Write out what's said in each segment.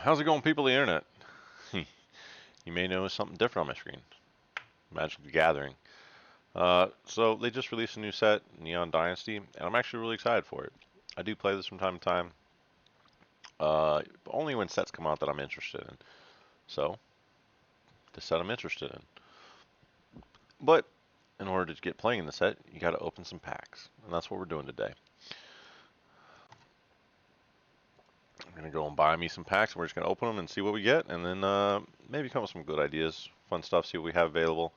How's it going, people of the internet? You may notice something different on my screen. Magic the Gathering. So they just released a new set, Neon Dynasty, and I'm actually really excited for it. I do play this from time to time, only when sets come out that I'm interested in. So, the set I'm interested in. But in order to get playing in the set, you got to open some packs, and that's what we're doing today. I'm gonna go and buy me some packs, and we're just gonna open them and see what we get, and then maybe come up with some good ideas, fun stuff, see what we have available.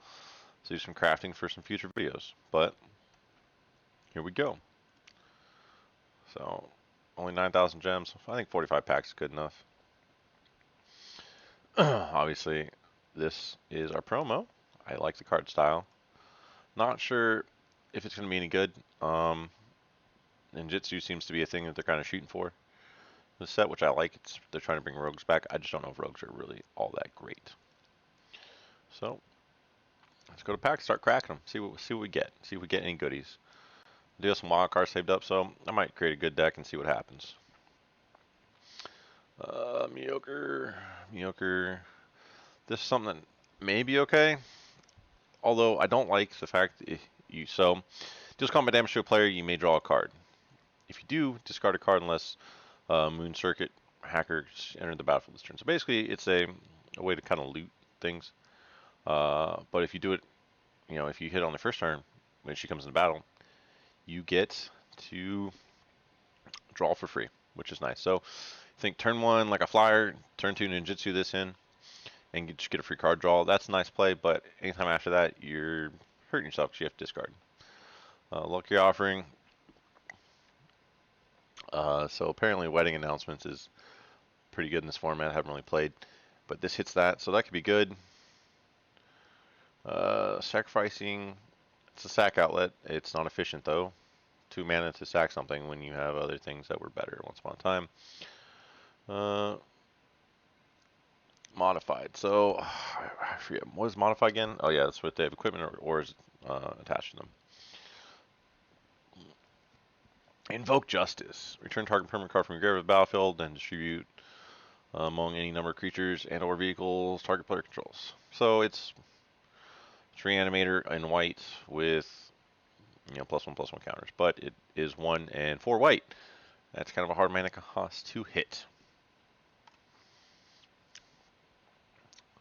So do some crafting for some future videos. But here we go. So only 9,000 gems. I think 45 packs is good enough. Obviously, this is our promo. I like the card style. Not sure if it's going to be any good. Ninjutsu seems to be a thing that they're kind of shooting for. The set, which I like, they're trying to bring rogues back. I just don't know if rogues are really all that great. So let's go to packs, start cracking them, see what we get, see if we get any goodies. I do have some wild cards saved up, so I might create a good deck and see what happens. Mediocre. This is something that may be okay. Although I don't like the fact that deals combat damage to a player, you may draw a card. If you do, discard a card unless Moon Circuit hackers enter the battlefield this turn. So basically, it's a way to kind of loot things. But if you do it, if you hit on the first turn when she comes into battle, you get to draw for free, which is nice. So think turn one like a flyer, turn two ninjutsu this in, and you just get a free card draw. That's a nice play, but anytime after that, you're hurting yourself because you have to discard. Lucky Offering. So apparently Wedding Announcements is pretty good in this format. I haven't really played, but this hits that, so that could be good. Sacrificing. It's a sack outlet. It's not efficient though. 2 mana to sack something when you have other things that were better once upon a time. Modified. So I forget what is modified again. Oh yeah, that's what they have equipment or is attached to them. Invoke Justice. Return target permanent card from your grave to the battlefield and distribute among any number of creatures and/or vehicles target player controls. So it's Reanimator in white with +1/+1 counters, but it is 1 and 4 white. That's kind of a hard mana cost to hit.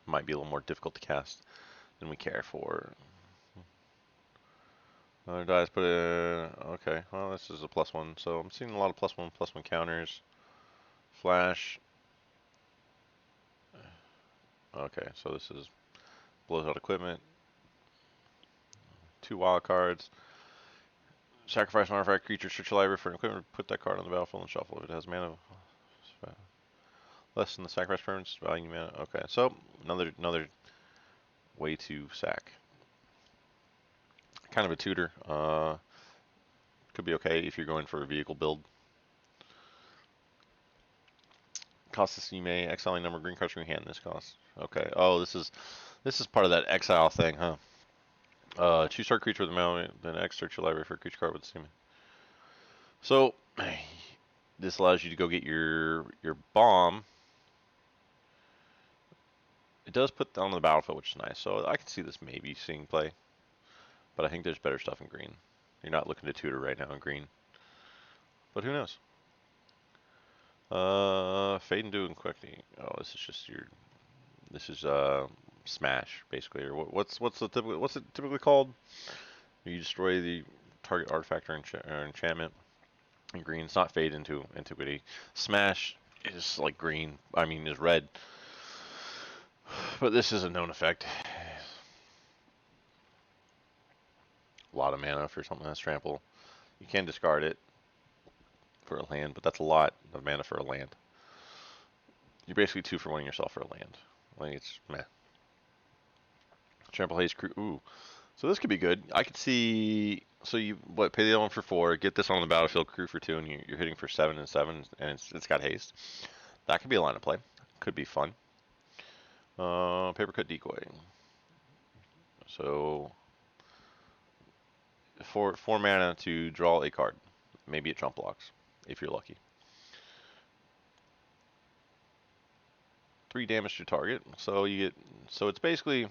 Might be a little more difficult to cast than we care for. Other dice, but okay. Well, this is a +1, so I'm seeing a lot of +1/+1 counters. Flash. Okay, so this is blows out equipment. 2 wild cards. Sacrifice an artifact creature, search your library for an equipment, put that card on the battlefield and shuffle. If it has mana less than the sacrifice permanent's value mana. Okay, so another way to sack. Kind of a tutor. Could be okay if you're going for a vehicle build. Cost this, you may exile a number of green cards from your hand. This cost. Okay. Oh, this is part of that exile thing, huh? Choose target creature with a mana, then X search your library for a creature card with the same. So this allows you to go get your bomb. It does put that on the battlefield, which is nice. So I can see this maybe seeing play, but I think there's better stuff in green. You're not looking to tutor right now in green, but who knows? Fade and do and quickly. Oh, this is just your. This is smash basically, or what's it typically called? You destroy the target artifact or enchantment. In green, it's not fade into antiquity. Smash is like green. I mean, is red. But this is a known effect. A lot of mana for something that's trample. You can discard it for a land, but that's a lot of mana for a land. You're basically 2 for 1 yourself for a land. Like it's meh. Trample haste crew. Ooh. So this could be good. I could see. So you pay the other one for 4, get this on the battlefield, crew for 2, and you're hitting for 7 and 7, and it's got haste. That could be a line of play. Could be fun. Cut Decoy. So 4 mana to draw a card. Maybe it jump blocks if you're lucky. 3 damage to target. So you get, so it's basically,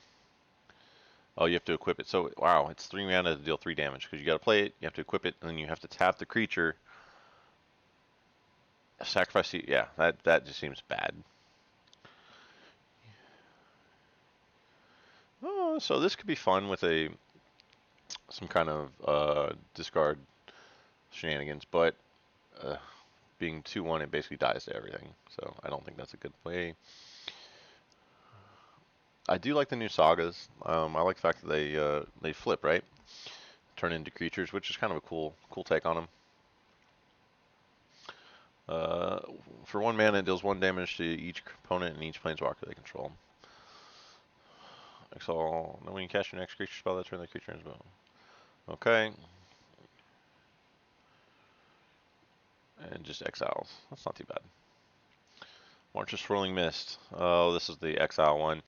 oh, you have to equip it. So wow, it's 3 mana to deal 3 damage because you got to play it, you have to equip it, and then you have to tap the creature. Sacrifice, yeah, that just seems bad. Oh, so this could be fun with some kind of discard shenanigans, but being 2/1, it basically dies to everything. So I don't think that's a good play. I do like the new sagas. I like the fact that they flip, right, turn into creatures, which is kind of a cool take on them. Uh, for 1 mana, it deals 1 damage to each opponent and each planeswalker they control. Exile. Then when you cast your next creature spell, that turn the creature into bone. Okay. And just exiles. That's not too bad. March of Swirling Mist. Oh, this is the exile one.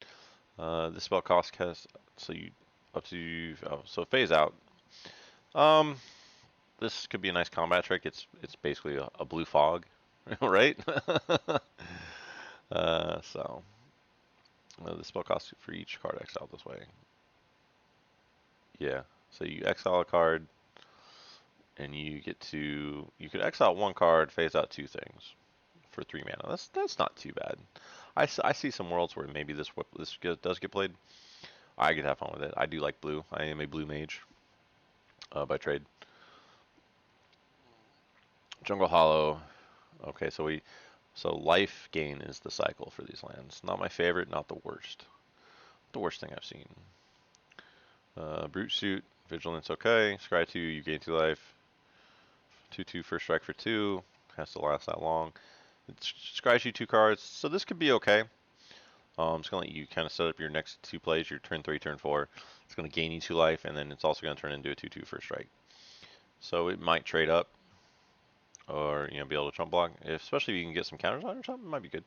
This spell cost cast, so you up to so phase out. This could be a nice combat trick. It's basically a blue fog, right? So the spell cost for each card exiled this way. Yeah. So you exile a card, and you could exile 1 card, phase out 2 things for 3 mana. That's not too bad. I see some worlds where maybe this does get played. I could have fun with it. I do like blue. I am a blue mage by trade. Jungle Hollow. Okay, so life gain is the cycle for these lands. Not my favorite, not the worst. The worst thing I've seen. Brute Suit, Vigilance, okay. Scry 2, you gain 2 life. 2/2 first strike for 2. Has to last that long. It scries you 2 cards, so this could be okay. It's going to let you kind of set up your next 2 plays, your turn 3, turn 4. It's going to gain you 2 life, and then it's also going to turn into a 2/2 first strike. So it might trade up, or be able to trump block. Especially if you can get some counters on or something, it might be good.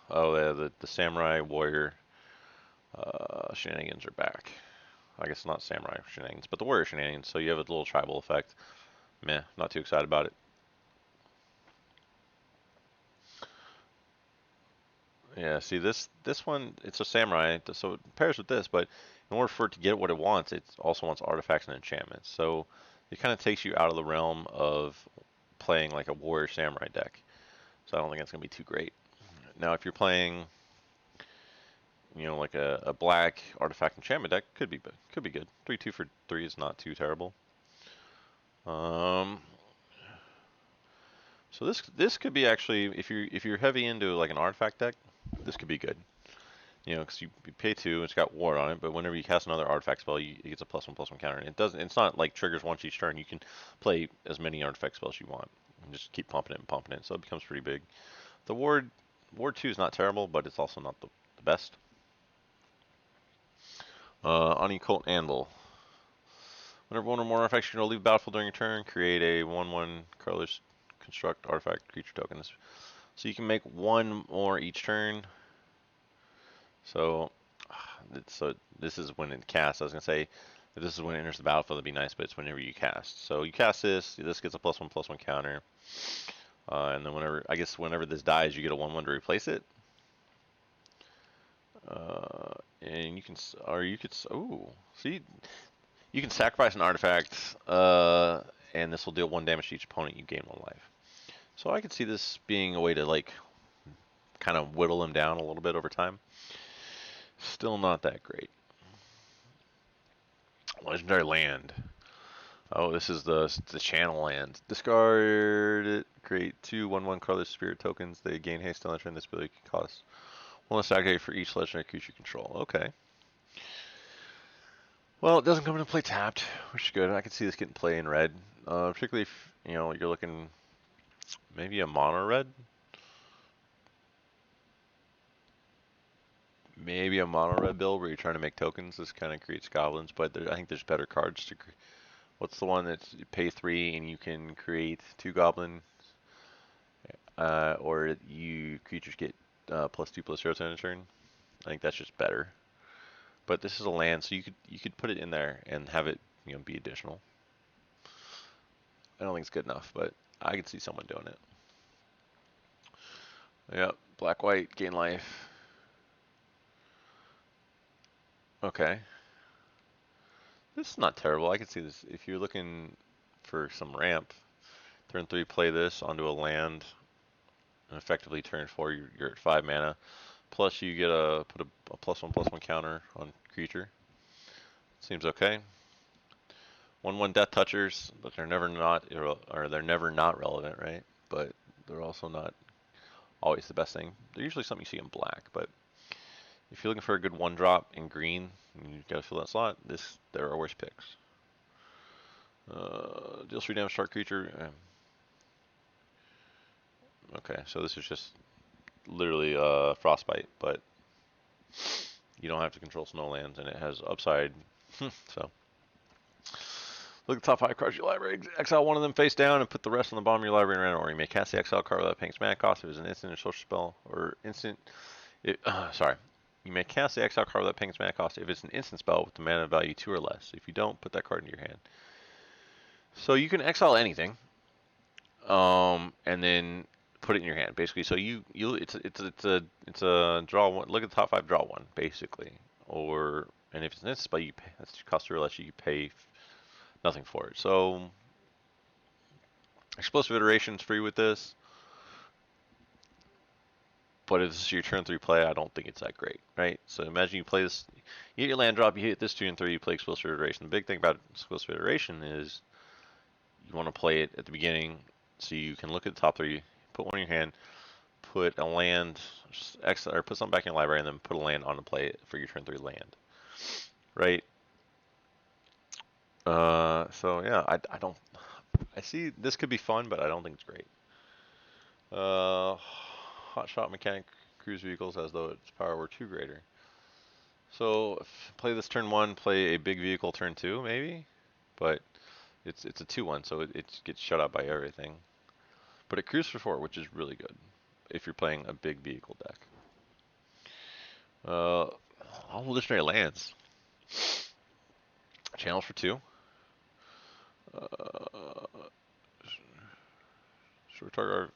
Oh, yeah, the Samurai Warrior shenanigans are back. I guess not Samurai shenanigans, but the Warrior shenanigans. So you have a little tribal effect. Meh, not too excited about it. Yeah, see this one, it's a samurai, so it pairs with this, but in order for it to get what it wants, it also wants artifacts and enchantments. So it kind of takes you out of the realm of playing like a warrior samurai deck. So I don't think it's gonna be too great. Now, if you're playing, like a black artifact enchantment deck, could be good. 3/2 for 3 is not too terrible. So this could be actually, if you're heavy into like an artifact deck, this could be good. Because you pay 2, it's got ward on it, but whenever you cast another artifact spell, it gets a +1/+1 counter. And it's not like triggers once each turn. You can play as many artifact spells you want and just keep pumping it and pumping it, so it becomes pretty big. The ward 2 is not terrible, but it's also not the best. Unoccult Anvil. Whenever 1 or more artifacts you control leave the battlefield during your turn, create a 1/1 colorless construct artifact creature token. So you can make 1 more each turn. So this is when it casts. I was gonna say if this is when it enters the battlefield, it'd be nice, but it's whenever you cast. So you cast this gets a +1/+1 counter, and then whenever this dies, you get a 1/1 to replace it. And you can sacrifice an artifact, and this will deal 1 damage to each opponent. You gain 1 life. So I could see this being a way to like kind of whittle them down a little bit over time. Still not that great. Legendary land. Oh, this is the channel land. Discard it. Create 2 1/1 colorless spirit tokens. They gain haste on the turn. This ability can cost 1 less activate for each legendary creature you control. Okay. Well, it doesn't come into play tapped, which is good. I can see this getting play in red, particularly if you're looking maybe a mono red. Maybe a mono red build where you're trying to make tokens. This kind of creates goblins, but I think there's better cards to. What's the one that's you pay 3 and you can create 2 goblin, or creatures get +2/+0 on a turn. I think that's just better. But this is a land, so you could put it in there and have it be additional. I don't think it's good enough, but I could see someone doing it. Yep, black white, gain life. Okay. This is not terrible. I can see this. If you're looking for some ramp, turn 3, play this onto a land, and effectively turn 4, you're at 5 mana. Plus you get put a +1/+1 counter on creature. Seems okay. 1/1 Death Touchers, but they're never not relevant, right? But they're also not always the best thing. They're usually something you see in black, but if you're looking for a good 1-drop in green, and you gotta fill that slot, there are worse picks. Deals 3 damage to target creature. Okay, so this is just literally Frostbite, but you don't have to control snowlands, and it has upside. So look at the top 5 cards of your library. Exile one of them face down and put the rest on the bottom of your library in random order. You may cast the exile card without paying its mana cost if it's an instant or social spell or instant. Sorry. You may cast the exile card without paying its mana cost if it's an instant spell with the mana value 2 or less. If you don't, put that card in your hand. So you can exile anything, and then put it in your hand, basically. So it's a draw one. Look at the top 5, draw one, basically. And if it's an instant spell, you pay, that's cost 2 or less. You pay nothing for it. So explosive iteration's free with this. But if this is your turn 3 play, I don't think it's that great, right? So imagine you play this, you get your land drop, you hit this turn 3, you play explosive iteration. The big thing about explosive iteration is you want to play it at the beginning so you can look at the top 3, put one in your hand, put a land, or put something back in your library, and then put a land on the play for your turn 3 land, right? So yeah, I see this could be fun, but I don't think it's great. Hot shot mechanic cruise vehicles as though its power were 2 greater. So play this turn 1, play a big vehicle turn 2, maybe, but it's a 2/1, so it gets shut out by everything. But it cruises for 4, which is really good if you're playing a big vehicle deck. All legendary lands. Channels for 2. Short target.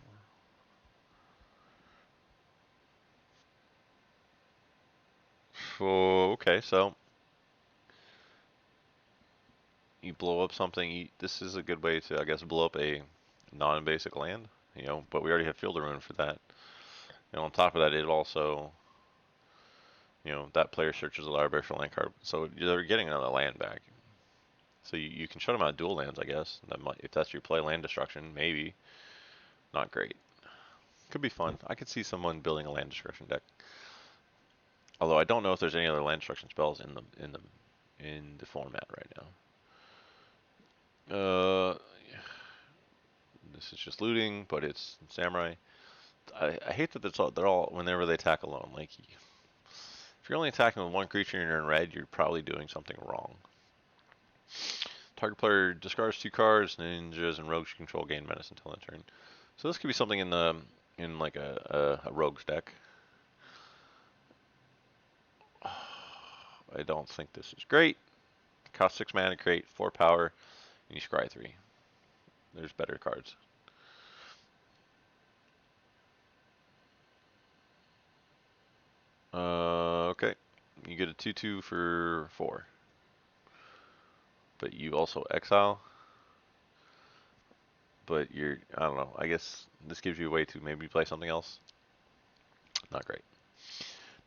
Okay, so you blow up something. This is a good way to, I guess, blow up a non-basic land. But we already have Field of Ruin for that. And on top of that, it also, that player searches the library for land card, so they're getting another land back. So you can shut them out dual lands, I guess. If that's your play, land destruction, maybe. Not great. Could be fun. I could see someone building a land destruction deck. Although I don't know if there's any other land destruction spells in the format right now. This is just looting, but it's samurai. I hate that they're all whenever they attack alone. Like, if you're only attacking with one creature and you're in red, you're probably doing something wrong. Target player discards 2 cards. Ninjas and rogues you control gain menace until end turn. So this could be something in like a rogues deck. I don't think this is great. Cost 6 mana to create, 4 power, and you scry 3. There's better cards. Okay. You get a 2/2 for 4. But you also exile. But I don't know, I guess this gives you a way to maybe play something else. Not great.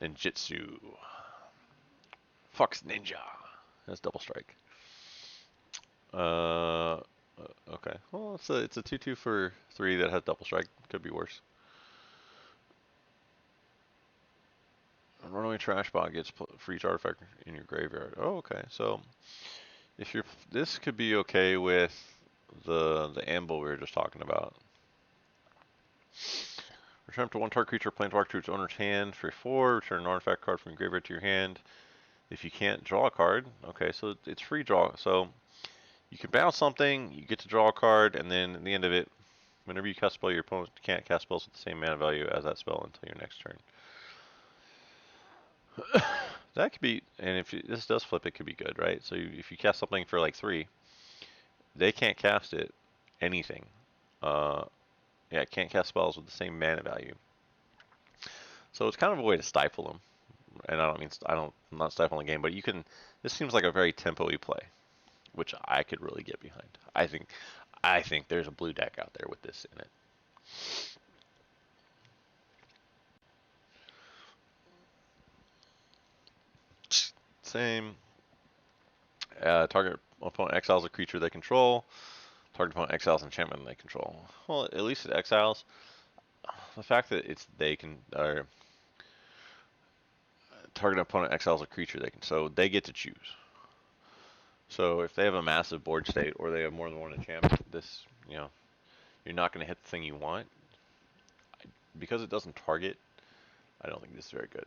Ninjutsu. Fox Ninja. That's double strike. Okay. Well, it's a 2/2 for 3 that has double strike. Could be worse. Runaway Trash Bot gets for each artifact in your graveyard. Oh, okay. So this could be okay with the amble we were just talking about. Return up to 1 target creature planeswalker to its owner's hand for 4. Return an artifact card from your graveyard to your hand. If you can't draw a card, okay, so it's free draw. So you can bounce something, you get to draw a card, and then at the end of it, whenever you cast a spell, your opponent can't cast spells with the same mana value as that spell until your next turn. That could be, and if this does flip, it could be good, right? So if you cast something for like 3, they can't cast it, anything. Yeah, can't cast spells with the same mana value. So it's kind of a way to stifle them. And I don't mean I'm not stifling the game, but you can. This seems like a very tempo-y play, which I could really get behind. I think there's a blue deck out there with this in it. Same. Target opponent exiles a creature they control. Target opponent exiles an enchantment they control. Well, at least it exiles. The fact that it's they can or target opponent exiles a creature they can, so they get to choose. So if they have a massive board state or they have more than one enchantment, this you're not going to hit the thing you want because it doesn't target. I don't think this is very good.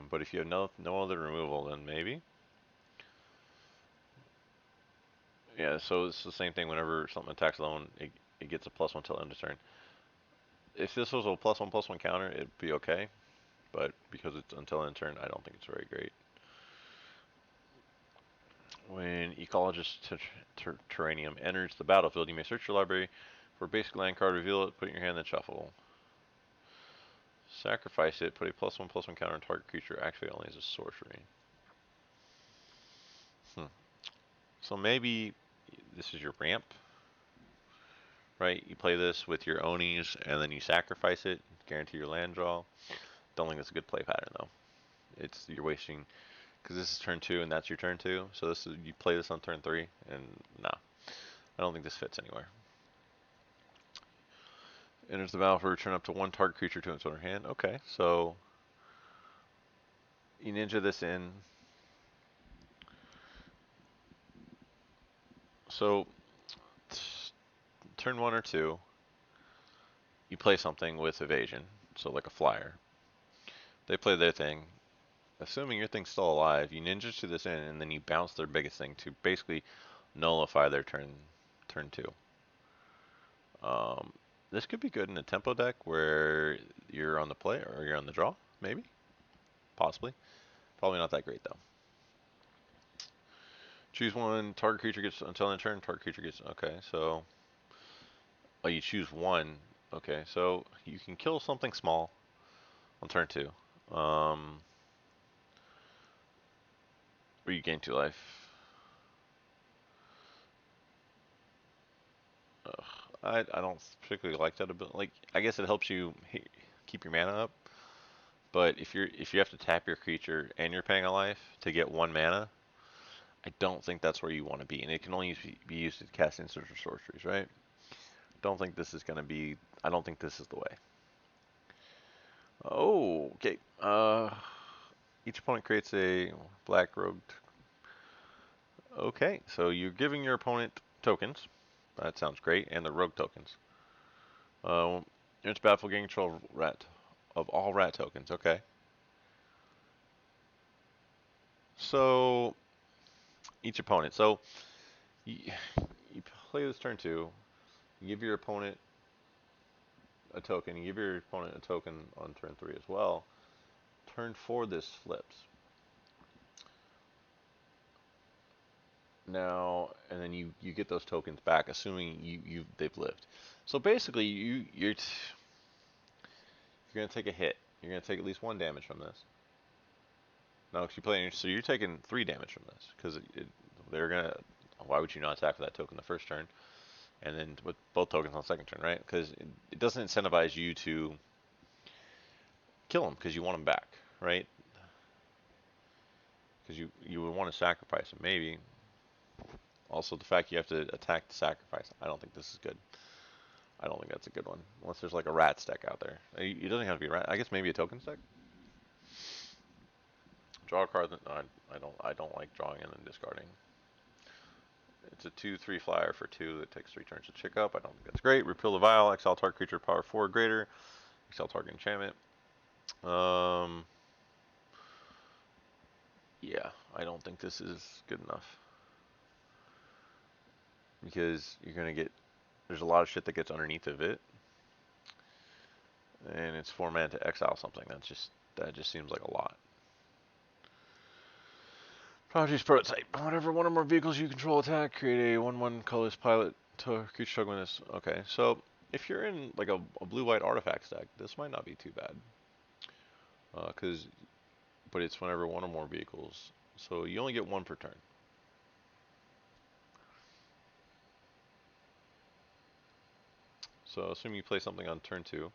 But if you have no other removal, then maybe. Yeah, so it's the same thing. Whenever something attacks alone, it gets a +1 till end of turn. If this was a +1/+1 counter, it'd be okay. But because it's until end of turn, I don't think it's very great. When Ecologist Terranium enters the battlefield, you may search your library for a basic land card, reveal it, put it in your hand, then shuffle. Sacrifice it, put a +1/+1 counter on target creature, activate only as a sorcery. So maybe this is your ramp, right? You play this with your Onis, and then you sacrifice it, guarantee your land draw. Don't think that's a good play pattern, though. You're wasting, because this is turn 2, and that's your turn 2, so you play this on turn 3, and nah. I don't think this fits anywhere. Enters the battlefield, return up to 1 target creature to its owner hand. Okay, so you ninja this in. So turn 1 or 2, you play something with evasion, so like a flyer. They play their thing. Assuming your thing's still alive, you ninja to this in, and then you bounce their biggest thing to basically nullify their turn 2. This could be good in a tempo deck where you're on the play or you're on the draw, maybe, possibly. Probably not that great though. Choose one. Target creature gets until end turn. Target creature gets okay. So, you choose one. Okay, so you can kill something small on turn 2. Or you gain 2 life. I don't particularly like that ability. Like, I guess it helps you keep your mana up. But if you have to tap your creature and you're paying a life to get 1 mana, I don't think that's where you want to be. And it can only be used to cast instants or sorceries, right? Don't think this is going to be. I don't think this is the way. Oh, okay. Each opponent creates a black rogue. Okay, so you're giving your opponent tokens. That sounds great, and the rogue tokens. It's battlefield, gain control of all rat tokens. Okay. So each opponent. So you play this turn 2. You give your opponent a token. You give your opponent a token on turn 3 as well. Turn 4, this flips. Now, and then you get those tokens back, assuming they've lived. So basically, you're gonna take a hit. You're gonna take at least 1 damage from this. No, if you play, so you're taking 3 damage from this because they're gonna. Why would you not attack for that token the first turn, and then with both tokens on the second turn, right? Because it doesn't incentivize you to kill them because you want them back, right? Because you would want to sacrifice them, maybe. Also, the fact you have to attack to sacrifice. I don't think this is good. I don't think that's a good one. Unless there's like a rat stack out there. It doesn't have to be a rat. I guess maybe a token stack. Draw a card. I don't like drawing and then discarding. It's a 2/3 flyer for 2 that takes 3 turns to check up. I don't think that's great. Repeal the vial. Exile target creature power 4 or greater. Exile target enchantment. Yeah, I don't think this is good enough. Because you're gonna get. There's a lot of shit that gets underneath of it. And it's 4 mana to exile something. That just seems like a lot. Prodigy's Prototype. Whenever one or more vehicles you control attack, create a 1/1 colorless pilot to creature token this. Okay, so if you're in like a blue-white artifact stack, this might not be too bad. But it's whenever one or more vehicles. So you only get one per turn. So assume you play something on turn 2,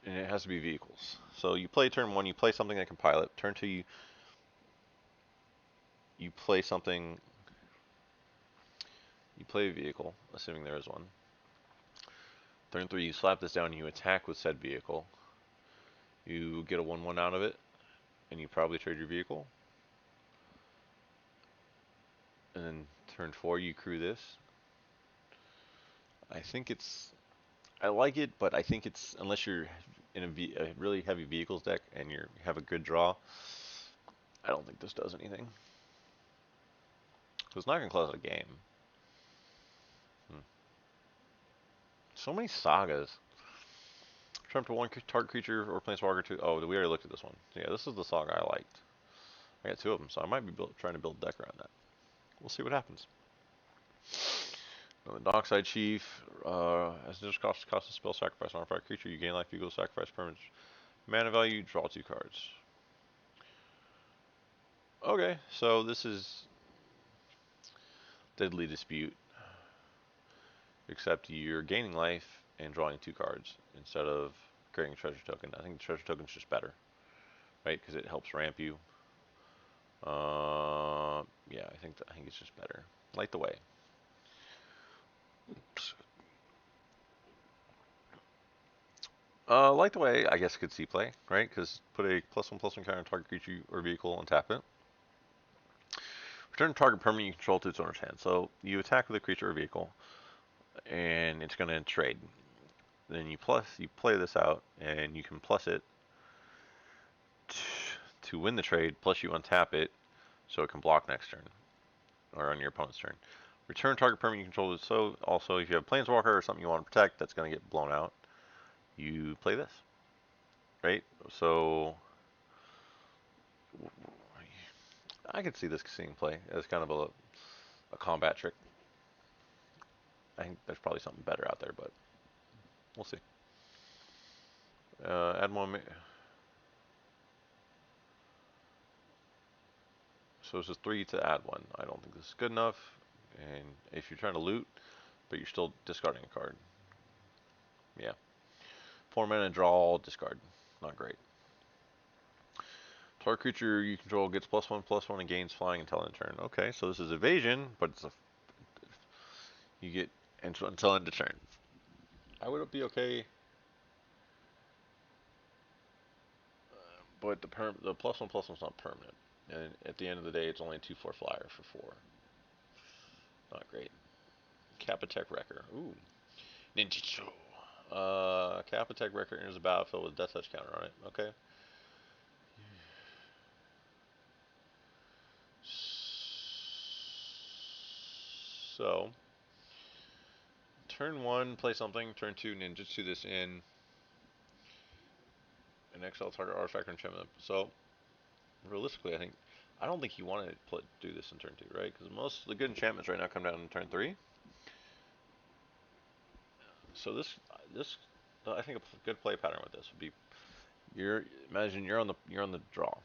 and it has to be vehicles. So you play turn 1, you play something that can pilot. Turn 2, you play something, you play a vehicle, assuming there is one. Turn 3, you slap this down and you attack with said vehicle. You get a 1/1 out of it, and you probably trade your vehicle. And then turn 4, you crew this. I think it's, I like it, but I think it's, unless you're in a really heavy vehicles deck and you have a good draw, I don't think this does anything. So it's not going to close out a game. So many sagas. Trump to one target creature or planeswalker to. Oh, we already looked at this one. So yeah, this is the saga I liked. I got 2 of them, so I might be trying to build a deck around that. We'll see what happens. The Dockside Chief, as this cost a spell, sacrifice on a fire creature, you gain life equals sacrifice permanent mana value, draw 2 cards. Okay, so this is Deadly Dispute, except you're gaining life and drawing 2 cards instead of creating a treasure token. I think the treasure token is just better, right? Because it helps ramp you. Yeah, I think it's just better. Light the Way. Light the Way, I guess could see play, right? Because put a +1/+1 counter on target creature or vehicle and tap it. Return target permanent you control to its owner's hand. So you attack with a creature or vehicle, and it's going to trade. Then you play this out, and you can plus it to win the trade. Plus you untap it, so it can block next turn or on your opponent's turn. Return target permanent you control. So also, if you have a planeswalker or something you want to protect that's going to get blown out, you play this, right? So I could see this seeing play as kind of a combat trick. I think there's probably something better out there, but we'll see. Add one. So this is 3 to add 1. I don't think this is good enough. And if you're trying to loot, but you're still discarding a card. Yeah. 4 mana, draw, discard. Not great. Target creature you control gets +1/+1 and gains flying until end turn. Okay, so this is evasion, but it's you get until end of turn. I would be okay, but the +1/+1's not permanent, and at the end of the day, it's only a 2/4 flyer for 4. Not great. Capitech Wrecker. Ooh. Ninjutsu. Capitech Wrecker enters the battlefield with Death Touch counter on it. Okay. So, turn 1, play something. Turn 2, ninjutsu this in. And exile target artifact or enchantment. So, realistically, I don't think you want to do this in turn 2, right? Because most of the good enchantments right now come down in turn 3. So I think a good play pattern with this would be, imagine you're on the draw.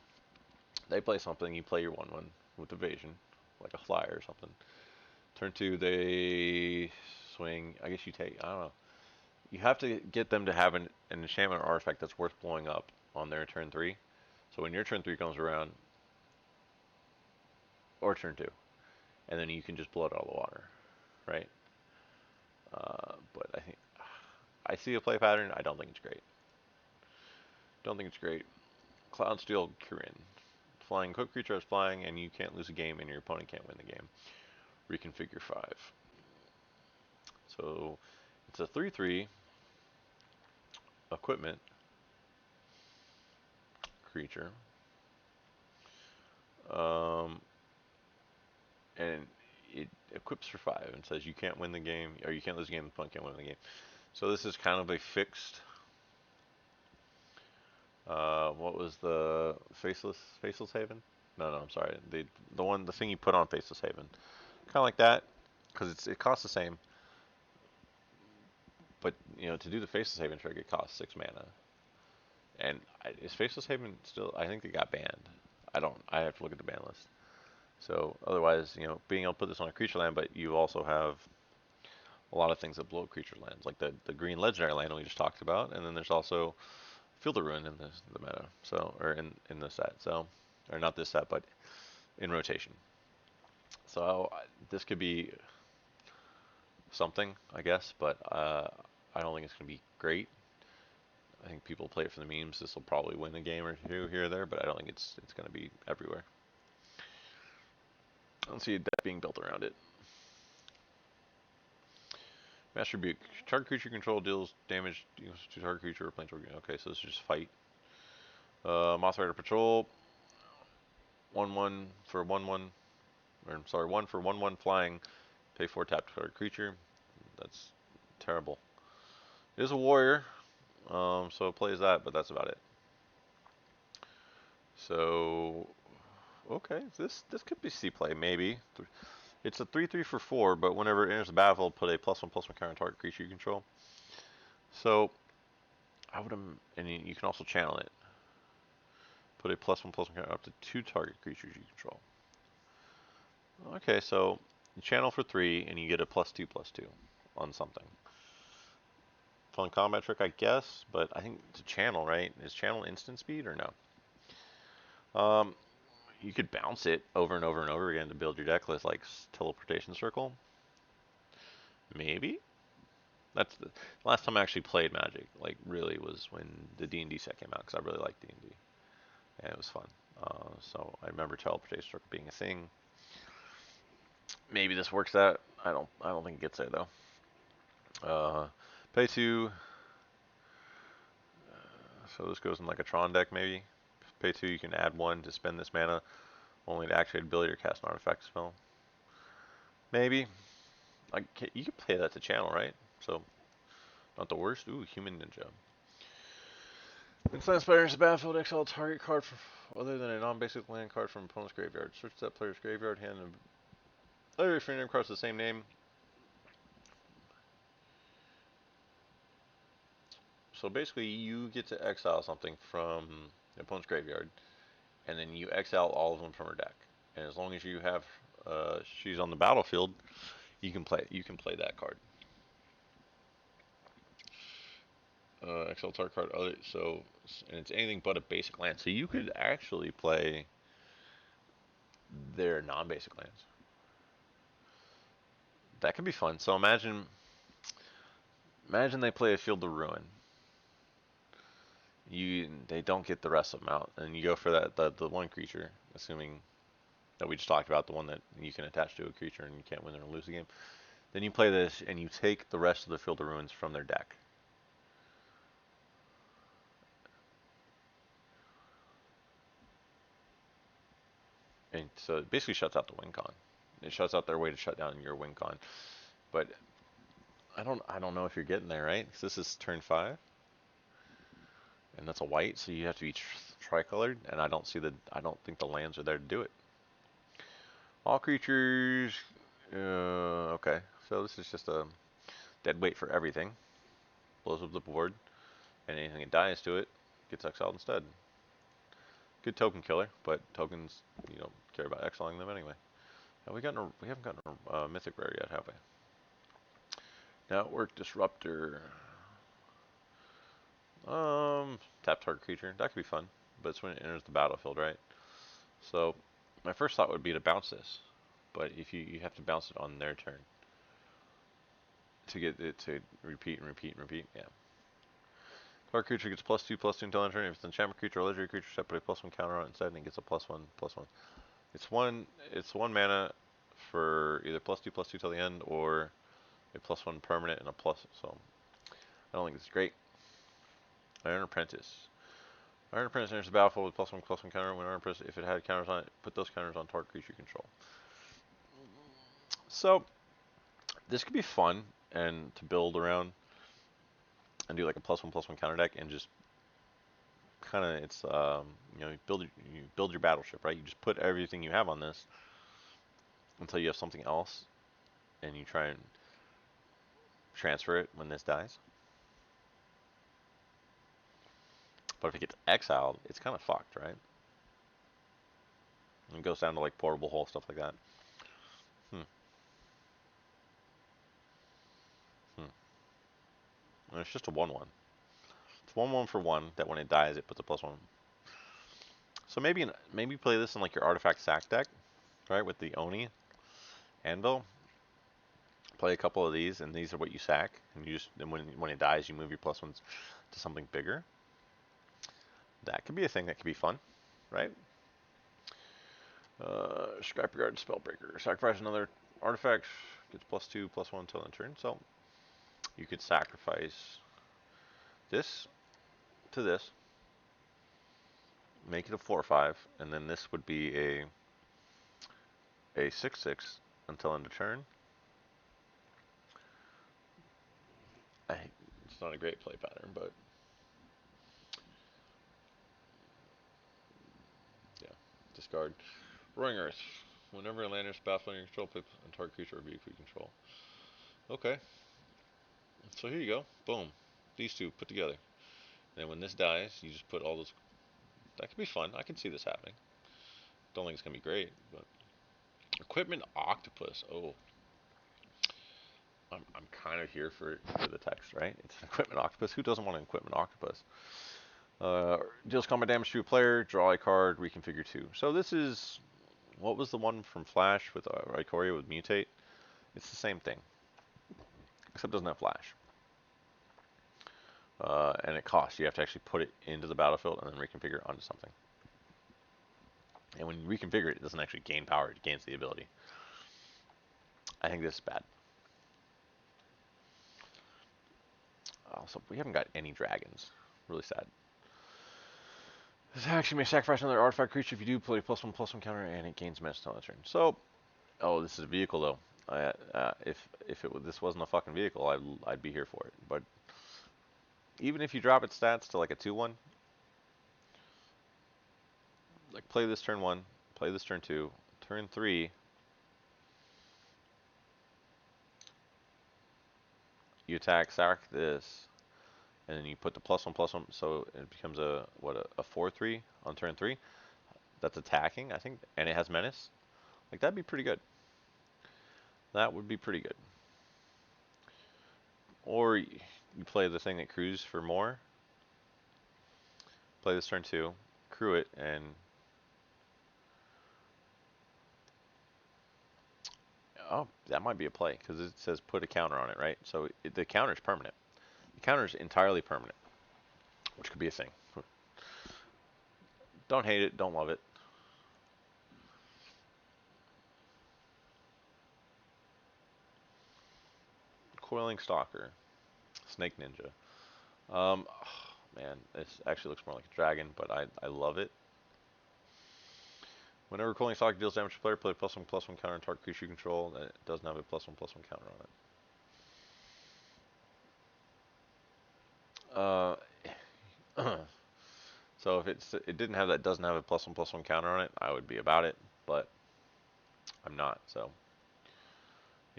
They play something, you play your 1/1 with evasion, like a flyer or something. Turn 2, they swing. I guess you take. I don't know. You have to get them to have an enchantment or artifact that's worth blowing up on their turn 3. So when your turn 3 comes around, or turn 2, and then you can just blow it out of the water, right? But I see a play pattern. I don't think it's great. Don't think it's great. Cloudsteel Kirin. Flying quick creature is flying, and you can't lose a game, and your opponent can't win the game. Reconfigure 5. So it's a 3/3 equipment creature. And it equips for 5 and says you can't win the game, or you can't lose a game, the opponent can't win the game. So this is kind of a fixed. What was the Faceless Haven? No, I'm sorry. The thing you put on Faceless Haven, kind of like that, because it costs the same, But to do the Faceless Haven trick, it costs 6 mana. And is Faceless Haven still? I think they got banned. I don't. I have to look at the ban list. So otherwise, being able to put this on a creature land, but you also have a lot of things that blow up creature lands, like the green legendary land we just talked about, and then there's also Field of Ruin in the meta, so or in the set, so or not this set, but in rotation. So this could be something, I guess, but I don't think it's going to be great. I think people play it for the memes. This will probably win a game or two here or there, but I don't think it's going to be everywhere. I don't see a deck being built around it. Master Rebuke. Target creature control deals damage to target creature or planeswalker. Okay, so this is just fight. Moth Rider Patrol. 1/1 for 1/1. Or I'm sorry, 1 for 1/1 flying. Pay 4 tap to target creature. That's terrible. It is a warrior, so it plays that, but that's about it. So, okay, this could be C play maybe. It's a 3/3 for 4, but whenever it enters the battlefield, put a +1/+1 counter on target creature you control. So, I would, and you can also channel it. Put a +1/+1 counter up to 2 target creatures you control. Okay, so you channel for 3, and you get a +2/+2 on something. Fun combat trick, I guess, but I think to channel, right? Is channel instant speed or no? You could bounce it over and over and over again to build your deck with like teleportation circle. Maybe. That's the last time I actually played Magic. Like really was when the D&D set came out because I really liked D&D and it was fun. So I remember teleportation circle being a thing. Maybe this works that. I don't think it gets there though. Pay 2. So this goes in like a Tron deck maybe. Pay 2. You can add 1 to spend this mana. Only to activate ability or cast an artifact spell. Maybe. Like you could play that to channel, right? So not the worst. Ooh, Human Ninja. Instant Spiders the battlefield, exile target card for other than a non-basic land card from opponent's graveyard. Search that player's graveyard, hand and other free name cards with the same name. So basically, you get to exile something from the opponent's graveyard, and then you exile all of them from her deck. And as long as you have she's on the battlefield, you can play that card. Exile target card other and it's anything but a basic land. So you could actually play their non-basic lands. That could be fun. So imagine they play a Field of Ruin. They don't get the rest of them out, and you go for the one creature, assuming that we just talked about, the one that you can attach to a creature and you can't win or lose the game. Then you play this and you take the rest of the Field of Ruins from their deck. And so it basically shuts out the win con. It shuts out their way to shut down your win con. But I don't know if you're getting there, right? Because this is turn 5. And that's a white, so you have to be tricolored, and I don't think the lands are there to do it. All creatures, okay, so this is just a dead weight for everything. Blows up the board, and anything that dies to it gets exiled instead. Good token killer, but tokens, you don't care about exiling them anyway. Now we haven't gotten a mythic rare yet, have we? Network Disruptor. Tap target creature. That could be fun, but it's when it enters the battlefield, right? So my first thought would be to bounce this, but if you have to bounce it on their turn to get it to repeat and repeat and repeat, yeah. Target creature gets +2/+2 until end turn. If it's an enchantment creature or legendary creature, set put a +1 counter on it instead, and it gets a +1/+1. It's one mana for either +2/+2 till the end, or a +1 permanent and a plus. So I don't think it's great. Iron Apprentice. Iron Apprentice enters the battlefield with +1/+1 counter. When Iron Apprentice, if it had counters on it, put those counters on target creature control. So this could be fun and to build around and do like a +1/+1 counter deck and just kind of you build your battleship, right? You just put everything you have on this until you have something else, and you try and transfer it when this dies. But if it gets exiled, it's kind of fucked, right? And it goes down to like portable hull, stuff like that. Hmm. Hmm. And it's just a 1/1. It's 1/1 for one. That when it dies, it puts a +1. So maybe play this in like your artifact sack deck, right? With the Oni anvil. Play a couple of these, and these are what you sack. And you just then when it dies, you move your +1s to something bigger. That could be a thing that could be fun, right? Scrapyard Spellbreaker. Sacrifice another artifact. Gets +2/+1 until end turn. So you could sacrifice this to this, make it a 4/5, and then this would be a 6/6 until end of turn. It's not a great play pattern, but yeah. Discard. Roaring Earth. Whenever a land is battling your control, play a target creature or vehicle you control. Okay. So here you go. Boom. These two put together. And when this dies, you just put all those. That could be fun. I can see this happening. Don't think it's gonna be great, but Equipment Octopus. Oh, I'm kind of here for the text, right? It's an Equipment Octopus. Who doesn't want an Equipment Octopus? Deals combat damage to a player. Draw a card. Reconfigure 2. So this is what was the one from Flash with Ikoria with Mutate? It's the same thing, except it doesn't have Flash. And it costs. You have to actually put it into the battlefield and then reconfigure it onto something. And when you reconfigure it, it doesn't actually gain power. It gains the ability. I think this is bad. Also, we haven't got any dragons. Really sad. This action may sacrifice another artifact creature. If you do, play +1/+1 counter, and it gains menace until the turn. So, oh, this is a vehicle though. If this wasn't a fucking vehicle, I'd be here for it. But even if you drop its stats to like a 2/1, like play this turn 1, play this turn 2, turn 3. You attack, sack this, and then you put the +1/+1, so it becomes a 4/3 on turn 3. That's attacking, I think, and it has menace. Like that'd be pretty good. That would be pretty good. Or you play the thing that crews for more. Play this turn 2, crew it, and oh, that might be a play because it says put a counter on it, right? So the counter is permanent. The counter is entirely permanent, which could be a thing. Don't hate it, don't love it. Coiling Stalker, Snake Ninja. Oh, man, this actually looks more like a dragon, but I love it. Whenever Coiling Stalker deals damage to player, play +1/+1 counter on target creature you control that doesn't have a +1/+1 counter on it. So if it didn't have that doesn't have a +1/+1 counter on it, I would be about it, but I'm not. So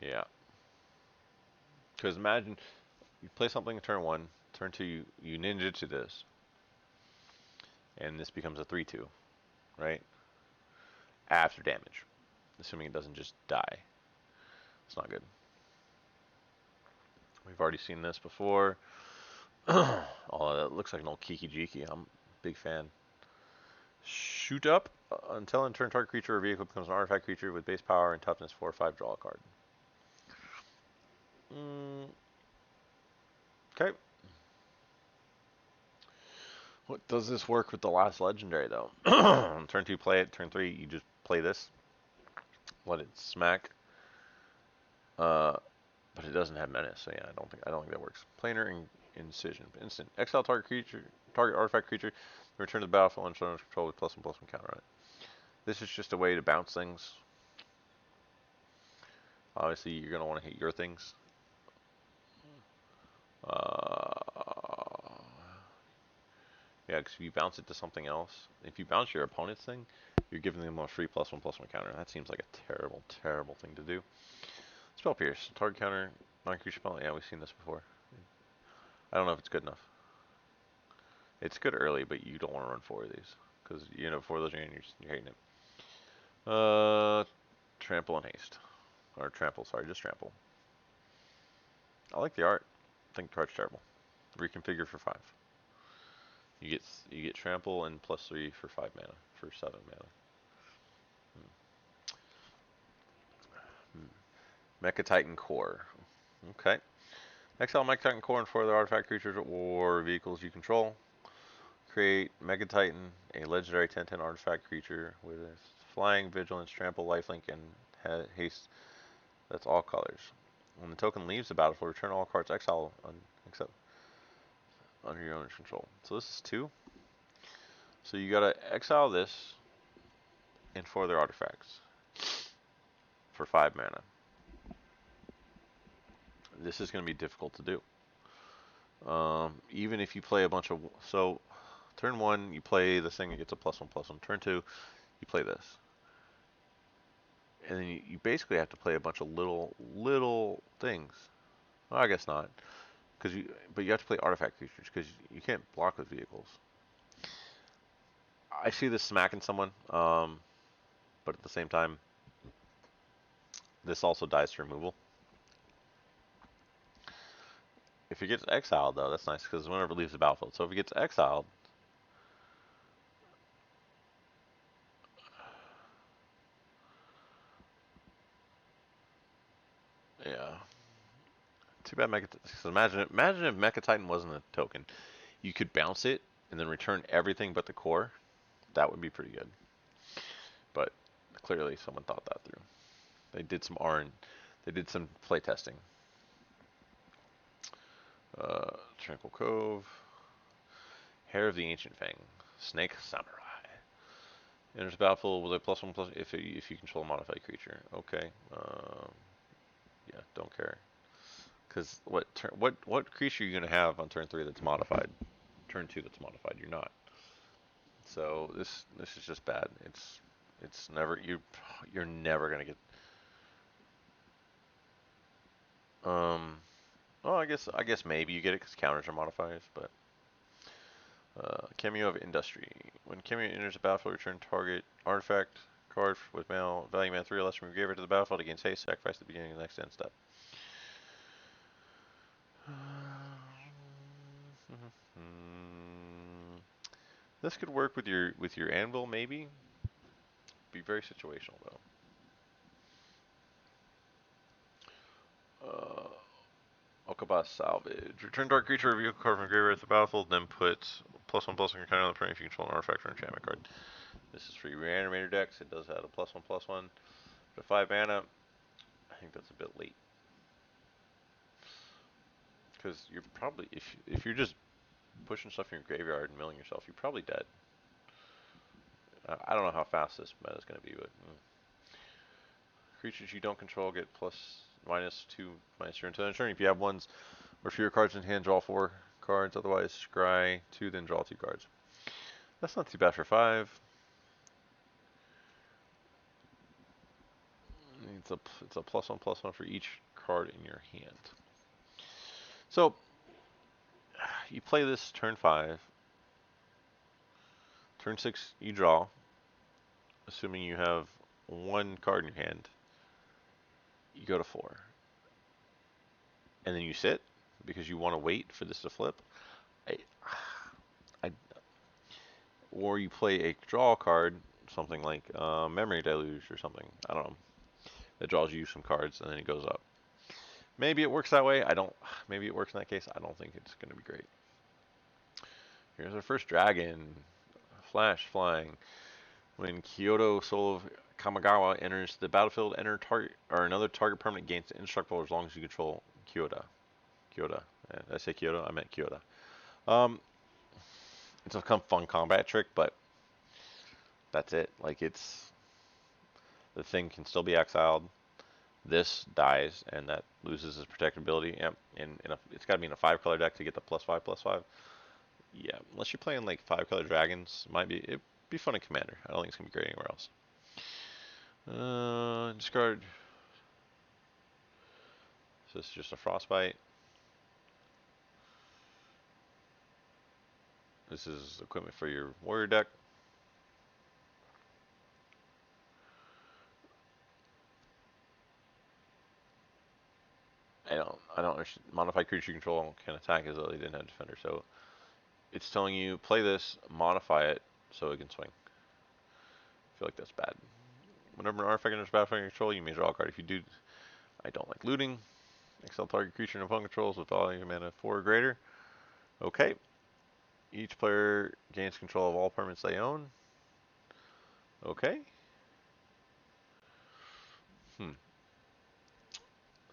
yeah, because imagine you play something in turn 1, turn 2 you ninja to this, and this becomes a 3/2, right? After damage, assuming it doesn't just die. It's not good. We've already seen this before. Oh, that looks like an old Kiki Jiki. I'm a big fan. Shoot up until in turn target creature or vehicle becomes an artifact creature with base power and toughness 4/5. Draw a card. Okay. What does this work with the last legendary though? Turn 2 play it. Turn 3 you just play this. Let it smack. But it doesn't have menace, so yeah, I don't think that works. Planar Incision. Instant. Exile target artifact creature. Return to the battlefield and show no control with +1/+1 counter on it. This is just a way to bounce things. Obviously, you're gonna want to hit your things. Yeah, because if you bounce it to something else, if you bounce your opponent's thing, you're giving them a free +1/+1 counter. That seems like a terrible, terrible thing to do. Spell Pierce. Target counter Non-creature spell. Yeah, we've seen this before. I don't know if it's good enough. It's good early, but you don't want to run 4 of these because you know 4 of those you're hating it. Trample and haste, or trample. Sorry, just trample. I like the art. I think the art's terrible. Reconfigure for 5. You get trample and +3 for 5 mana for 7 mana. Mecha Titan Core. Okay. Exile Mecha Titan Core and 4 other artifact creatures or vehicles you control. Create Mega Titan, a legendary 10/10 artifact creature with flying, vigilance, trample, lifelink, and haste. That's all colors. When the token leaves the battlefield, return all cards exile except under your owner's control. So this is 2. So you gotta exile this and 4 other artifacts for 5 mana. This is gonna be difficult to do. Even if you play a bunch of turn 1 you play this thing, it gets a +1/+1. Turn 2 you play this. And then you basically have to play a bunch of little things. Well, I guess not, but you have to play artifact creatures because you can't block with vehicles. I see this smacking someone, but at the same time, this also dies to removal. If it gets exiled, though, that's nice because whenever it leaves the battlefield. So if it gets exiled, yeah. Too bad imagine if Mecha Titan wasn't a token. You could bounce it and then return everything but the core. That would be pretty good. But clearly someone thought that through. They did some they did some play testing. Tranquil Cove. Hair of the Ancient Fang. Snake Samurai. Enters the battlefield with a +1/+1 if you control a modified creature. Okay. Yeah, don't care. Because what creature are you gonna have on turn 3 that's modified? Turn 2 that's modified. You're not. So this is just bad. It's never you're never gonna get. Well, I guess maybe you get it because counters are modifiers, but Cameo of Industry. When Cameo enters the battlefield, return target artifact card with value mana 3 or less from your graveyard to the battlefield against haste. Sacrifice at the beginning of the next end step. This could work with your anvil, maybe. Be very situational though. Octopus Salvage. Return target creature or vehicle card from graveyard to the battlefield, then put +1/+1 on your counter on the turn if you control an artifact or enchantment card. This is for your reanimator decks. It does have a +1/+1. But 5 mana, I think that's a bit late. Because you're probably, if you're just pushing stuff in your graveyard and milling yourself, you're probably dead. I don't know how fast this meta is going to be, but creatures you don't control get +/-2/- your until turn. If you have ones or fewer cards in hand, draw 4 cards. Otherwise, scry 2, then draw 2 cards. That's not too bad for 5. It's a +1/+1 for each card in your hand. So you play this turn 5. Turn 6 you draw, assuming you have 1 card in your hand. You go to 4, and then you sit because you want to wait for this to flip. Or you play a draw card, something like Memory Deluge or something. I don't know. That draws you some cards and then it goes up. Maybe it works that way. Maybe it works in that case. I don't think it's going to be great. Here's our first dragon. Flash flying. When Kyoto Soul of Kamigawa enters the battlefield, enter target or another target permanent gains indestructible as long as you control Kyoto. Did I say Kyoto? I meant Kyoto. It's a fun combat trick, but that's it. Like the thing can still be exiled. This dies, and that loses its protectability. Yep. And it's got to be in a 5-color deck to get the +5/+5. Yeah, unless you're playing like 5-color dragons, it'd be fun in Commander. I don't think it's gonna be great anywhere else. Discard. So this is just a Frostbite. This is equipment for your warrior deck. I don't understand. Modify creature you control can attack as though they didn't have defender. So it's telling you play this, modify it so it can swing. I feel like that's bad. Whenever an artifact enters battlefield under control, you may draw a card. If you do, I don't like looting. Exile target creature and opponent controls with value of mana 4 or greater. Okay. Each player gains control of all permanents they own. Okay.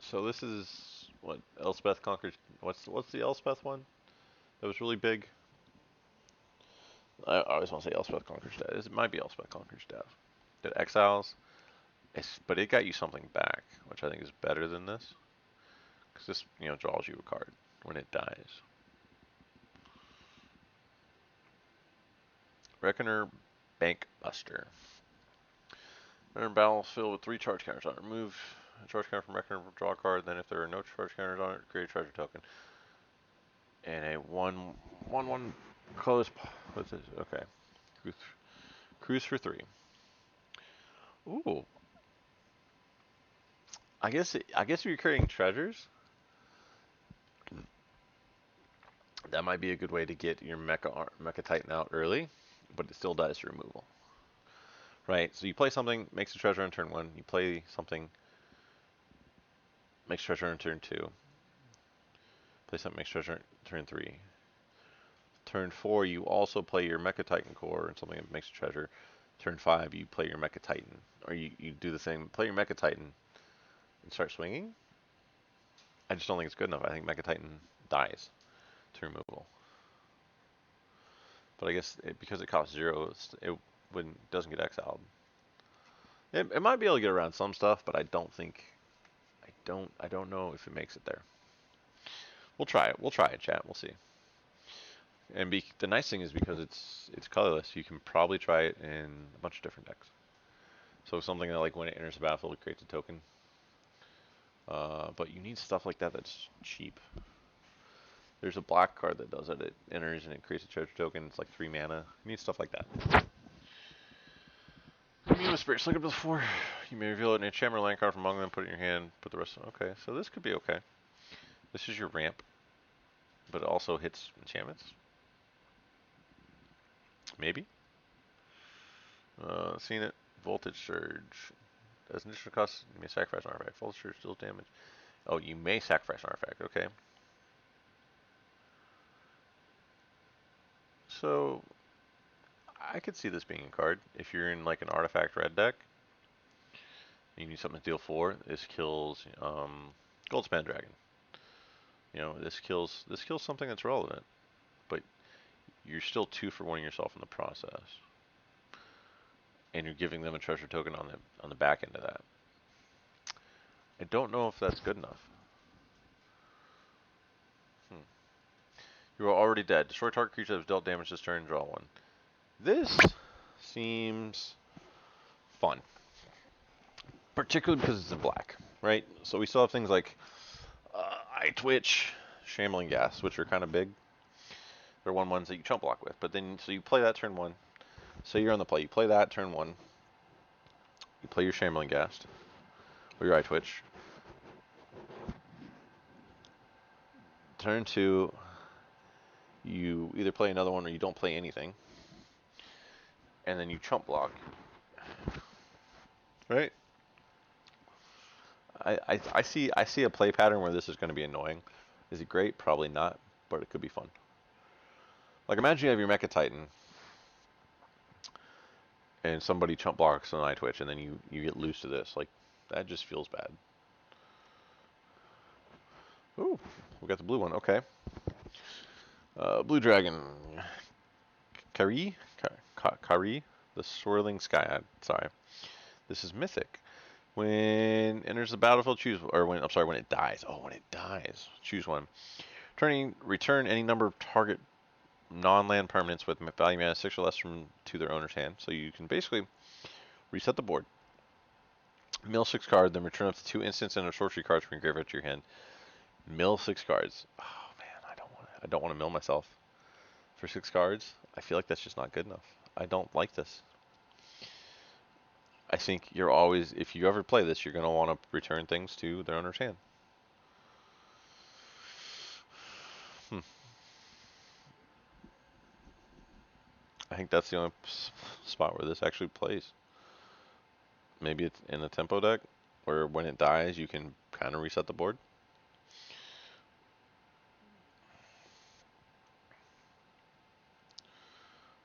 So this is what Elspeth conquers. What's the Elspeth one? That was really big. I always want to say Elspeth conquers death. It might be Elspeth conquers death. It exiles, but it got you something back, which I think is better than this, because this draws you a card when it dies. Reckoner Bankbuster. Enter battlefield with 3 charge counters on it. Remove a charge counter from Reckoner, draw a card. Then if there are no charge counters on it, create a treasure token. And a 1/1 close. What's this? Okay. Cruise for 3. Ooh. I guess if you're creating treasures, that might be a good way to get your Mecha Titan out early, but it still dies to removal. Right? So you play something, makes a treasure on turn 1. You play something, makes treasure on turn 2. Play something, makes treasure on turn 3. Turn 4, you also play your Mecha Titan core and something that makes a treasure. Turn 5, you play your Mecha Titan. Or you do the same, play your Mecha Titan and start swinging. I just don't think it's good enough. I think Mecha Titan dies to removal. But I guess because it costs 0, it doesn't get exiled. It might be able to get around some stuff, but I don't think, I don't know if it makes it there. We'll try it. We'll try it, chat. We'll see. And the nice thing is because it's colorless, you can probably try it in a bunch of different decks. So something that like when it enters the battlefield, it creates a token. But you need stuff like that that's cheap. There's a black card that does it. It enters and it creates a treasure token. It's like 3 mana. You need stuff like that. Immune Spirit, look up to the 4. You may reveal an enchantment or land card from among them, put it in your hand, put the rest. Okay, so this could be okay. This is your ramp, but it also hits enchantments. Maybe. Seen it. Voltage Surge. As an additional cost, you may sacrifice an artifact. Voltage Surge deals damage. Oh, you may sacrifice an artifact. Okay. So, I could see this being a card. If you're in like an artifact red deck, you need something to deal 4. This kills Goldspan Dragon. This kills something that's relevant, but you're still 2 for 1 yourself in the process, and you're giving them a treasure token on the back end of that. I don't know if that's good enough. You are already dead. Destroy target creature that has dealt damage this turn. Draw 1. This seems fun, particularly because it's in black, right? So we still have things like Eye Twitch, Shambling Gas, which are kind of big. They're 1/1s that you chump block with. But then, so you play that turn 1. So you're on the play. You play that turn 1. You play your Shambling Ghast or your Eye Twitch. Turn 2, you either play another one or you don't play anything. And then you chump block. Right? I see a play pattern where this is going to be annoying. Is it great? Probably not, but it could be fun. Like imagine you have your Mecha Titan and somebody chump blocks an Eye Twitch and then you get loose to this. Like that just feels bad. Ooh, we got the blue one. Okay. Blue Dragon. Kari? The Swirling Sky. Sorry. This is Mythic. When enters the battlefield, when it dies. Oh, when it dies. Choose one. Return any number of target non-land permanents with value mana 6 or less to their owner's hand. So you can basically reset the board. Mill 6 card, then return up to 2 instants and sorcery cards from your graveyard to your hand. Mill 6 cards. Oh man, I don't want to mill myself for 6 cards. I feel like that's just not good enough. I don't like this. I think you're always, if you ever play this, you're gonna want to return things to their owner's hand. Hmm. I think that's the only spot where this actually plays. Maybe it's in a tempo deck, where when it dies, you can kind of reset the board.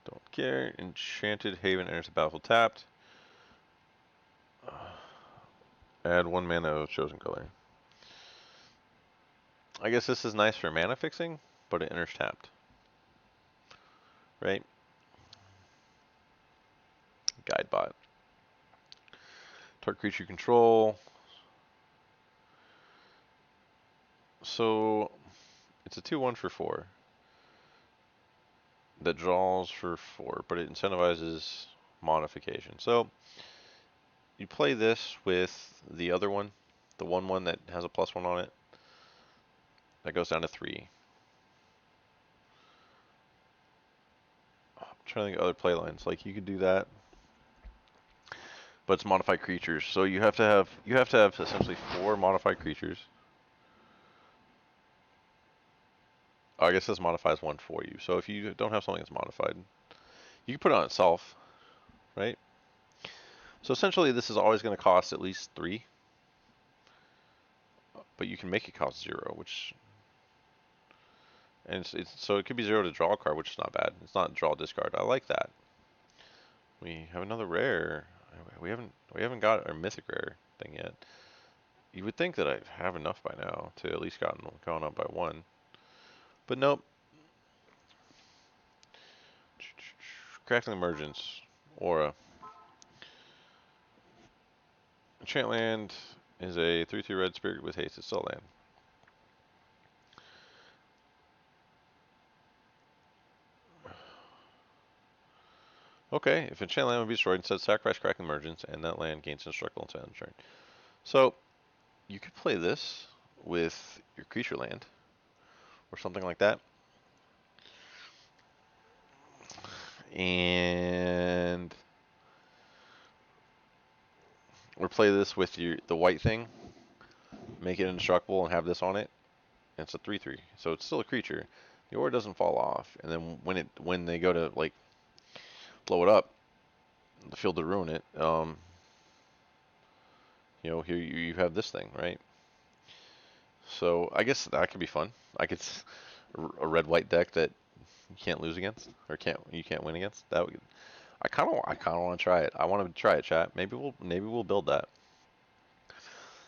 Don't care. Enchanted Haven enters the battlefield tapped. Add 1 mana of chosen color. I guess this is nice for mana fixing, but it enters tapped. Right? Guidebot. Target creature you control. So it's a 2/1 for 4 that draws for 4, but it incentivizes modification. So you play this with the other one, the 1/1 that has a +1 on it. That goes down to 3. I'm trying to think of other play lines. Like you could do that, but it's modified creatures. So you have to have essentially 4 modified creatures. Oh, I guess this modifies 1 for you. So if you don't have something that's modified, you can put it on itself, right? So essentially, this is always going to cost at least 3, but you can make it cost 0, which, and so it could be 0 to draw a card, which is not bad. It's not draw discard. I like that. We have another rare. We haven't got our mythic rare thing yet. You would think that I'd have enough by now to at least gone up by 1, but nope. Crafting Emergence, Aura. Enchant land is a 3/3 red spirit with haste. It's still land. Okay, if enchant land would be destroyed, instead sacrifice Cracking Emergence, and that land gains indestructible until end of turn. So you could play this with your creature land or something like that, and or play this with the white thing, make it indestructible, and have this on it. And it's a 3/3, so it's still a creature. The aura doesn't fall off, and then when they go to like blow it up, the field to ruin it, here you have this thing, right? So I guess that could be fun. A red white deck that you can't lose against, or you can't win against. That would, I kind of want to try it. I want to try it, chat. Maybe we'll build that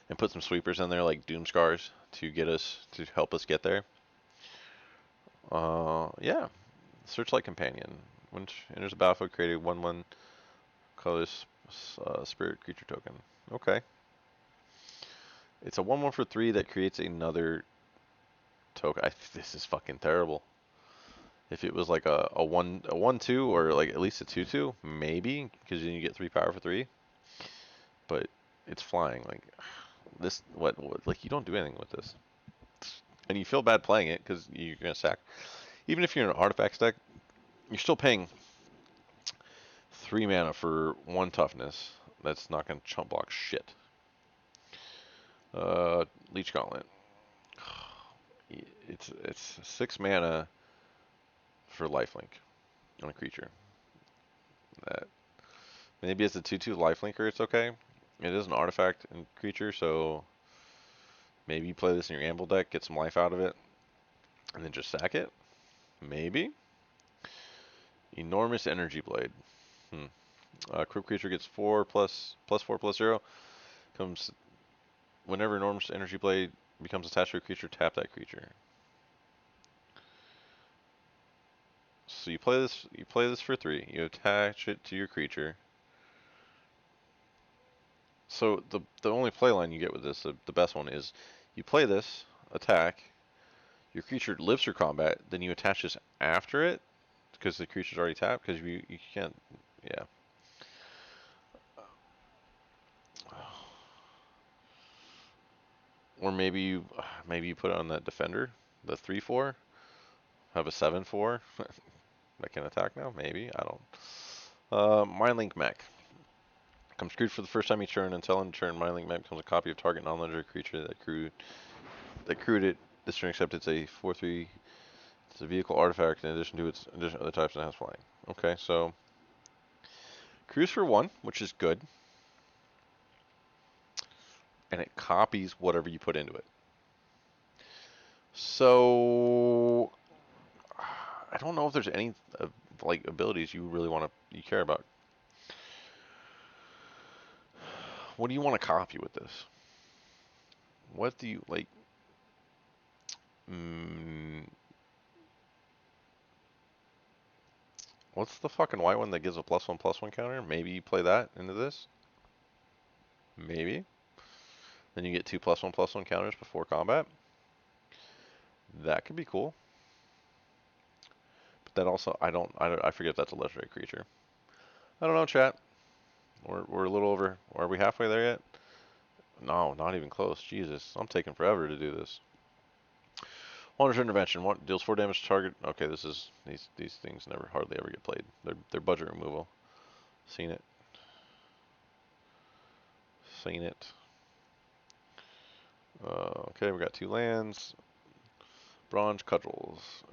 and put some sweepers in there like Doom Scars to help us get there. Yeah. Searchlight Companion. When enters the battlefield, create a 1/1 colorless spirit creature token. Okay. It's a 1/1 for 3 that creates another token. This is fucking terrible. If it was like a 1/2 or like at least a 2/2, maybe, because then you get 3 power for 3. But it's flying. Like this, what like you don't do anything with this, and you feel bad playing it because you're gonna sack. Even if you're in an artifacts deck, you're still paying 3 mana for 1 toughness. That's not gonna chump block shit. Leech Gauntlet. It's 6 mana for lifelink on a creature. That maybe as a 2/2 lifelinker, it's okay. It is an artifact and creature, so maybe you play this in your Amble deck, get some life out of it, and then just sack it. Maybe. Enormous Energy Blade. Equipped creature gets 4 +4/+0. Comes whenever Enormous Energy Blade becomes attached to a creature, tap that creature. So you play this for 3. You attach it to your creature. So the only play line you get with this, the best one is, you play this, attack, your creature lives through combat, then you attach this after it, because the creature's already tapped, because you can't, yeah. Or maybe you put it on that defender, the 3/4, have a 7/4 that can attack now. Maybe I don't. Mind Link Mech. Comes crewed for the first time each turn. Until end turn, Mind Link Mech becomes a copy of target non-legendary creature that crewed it this turn, except it's a 4/3. It's a vehicle artifact in addition to its other types and has flying. Okay, so crews for 1, which is good, and it copies whatever you put into it. So I don't know if there's any like abilities you really you care about. What do you want to copy with this? What do you like? What's the fucking white one that gives a +1/+1 counter? Maybe you play that into this. Maybe. Then you get 2 +1/+1 counters before combat. That could be cool. But that also, I forget if that's a legendary creature. I don't know, chat. We're a little over. Are we halfway there yet? No, not even close. Jesus, I'm taking forever to do this. Wander's Intervention. What deals 4 damage to target? Okay, these things never hardly ever get played. They're budget removal. Seen it. Seen it. Okay, we got 2 lands. Bronze Cudgels.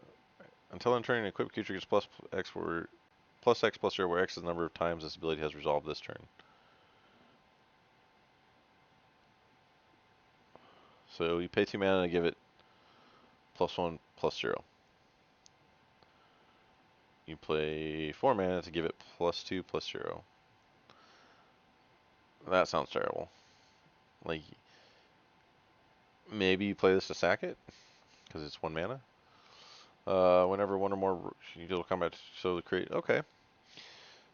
Until end turn, an equipped creature gets +X +0, where X is the number of times this ability has resolved this turn. So you pay 2 mana to give it +1/+0. You play 4 mana to give it +2/+0. That sounds terrible. Like, maybe you play this to sack it, because it's 1 mana. Whenever 1 or more you deal combat, so create. Okay.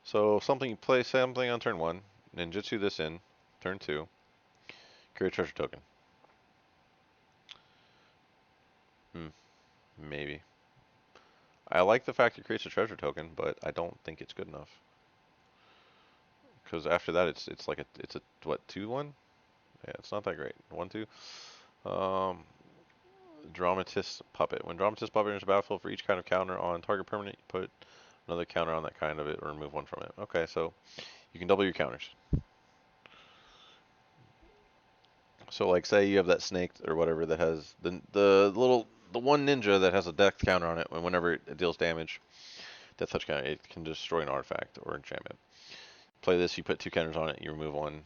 So you play something on turn 1, ninjutsu this in, turn 2, create a treasure token. Maybe. I like the fact it creates a treasure token, but I don't think it's good enough. Because after that, it's like it's a what 2/1? Yeah, it's not that great. 1/2. Dramatist Puppet. When Dramatist Puppet enters the battlefield, for each kind of counter on target permanent, you put another counter on that kind of it or remove 1 from it. Okay, so you can double your counters. So like say you have that snake or whatever that has the 1 ninja that has a death counter on it, and whenever it deals damage, death touch counter, it can destroy an artifact or enchantment. Play this, you put 2 counters on it, you remove 1.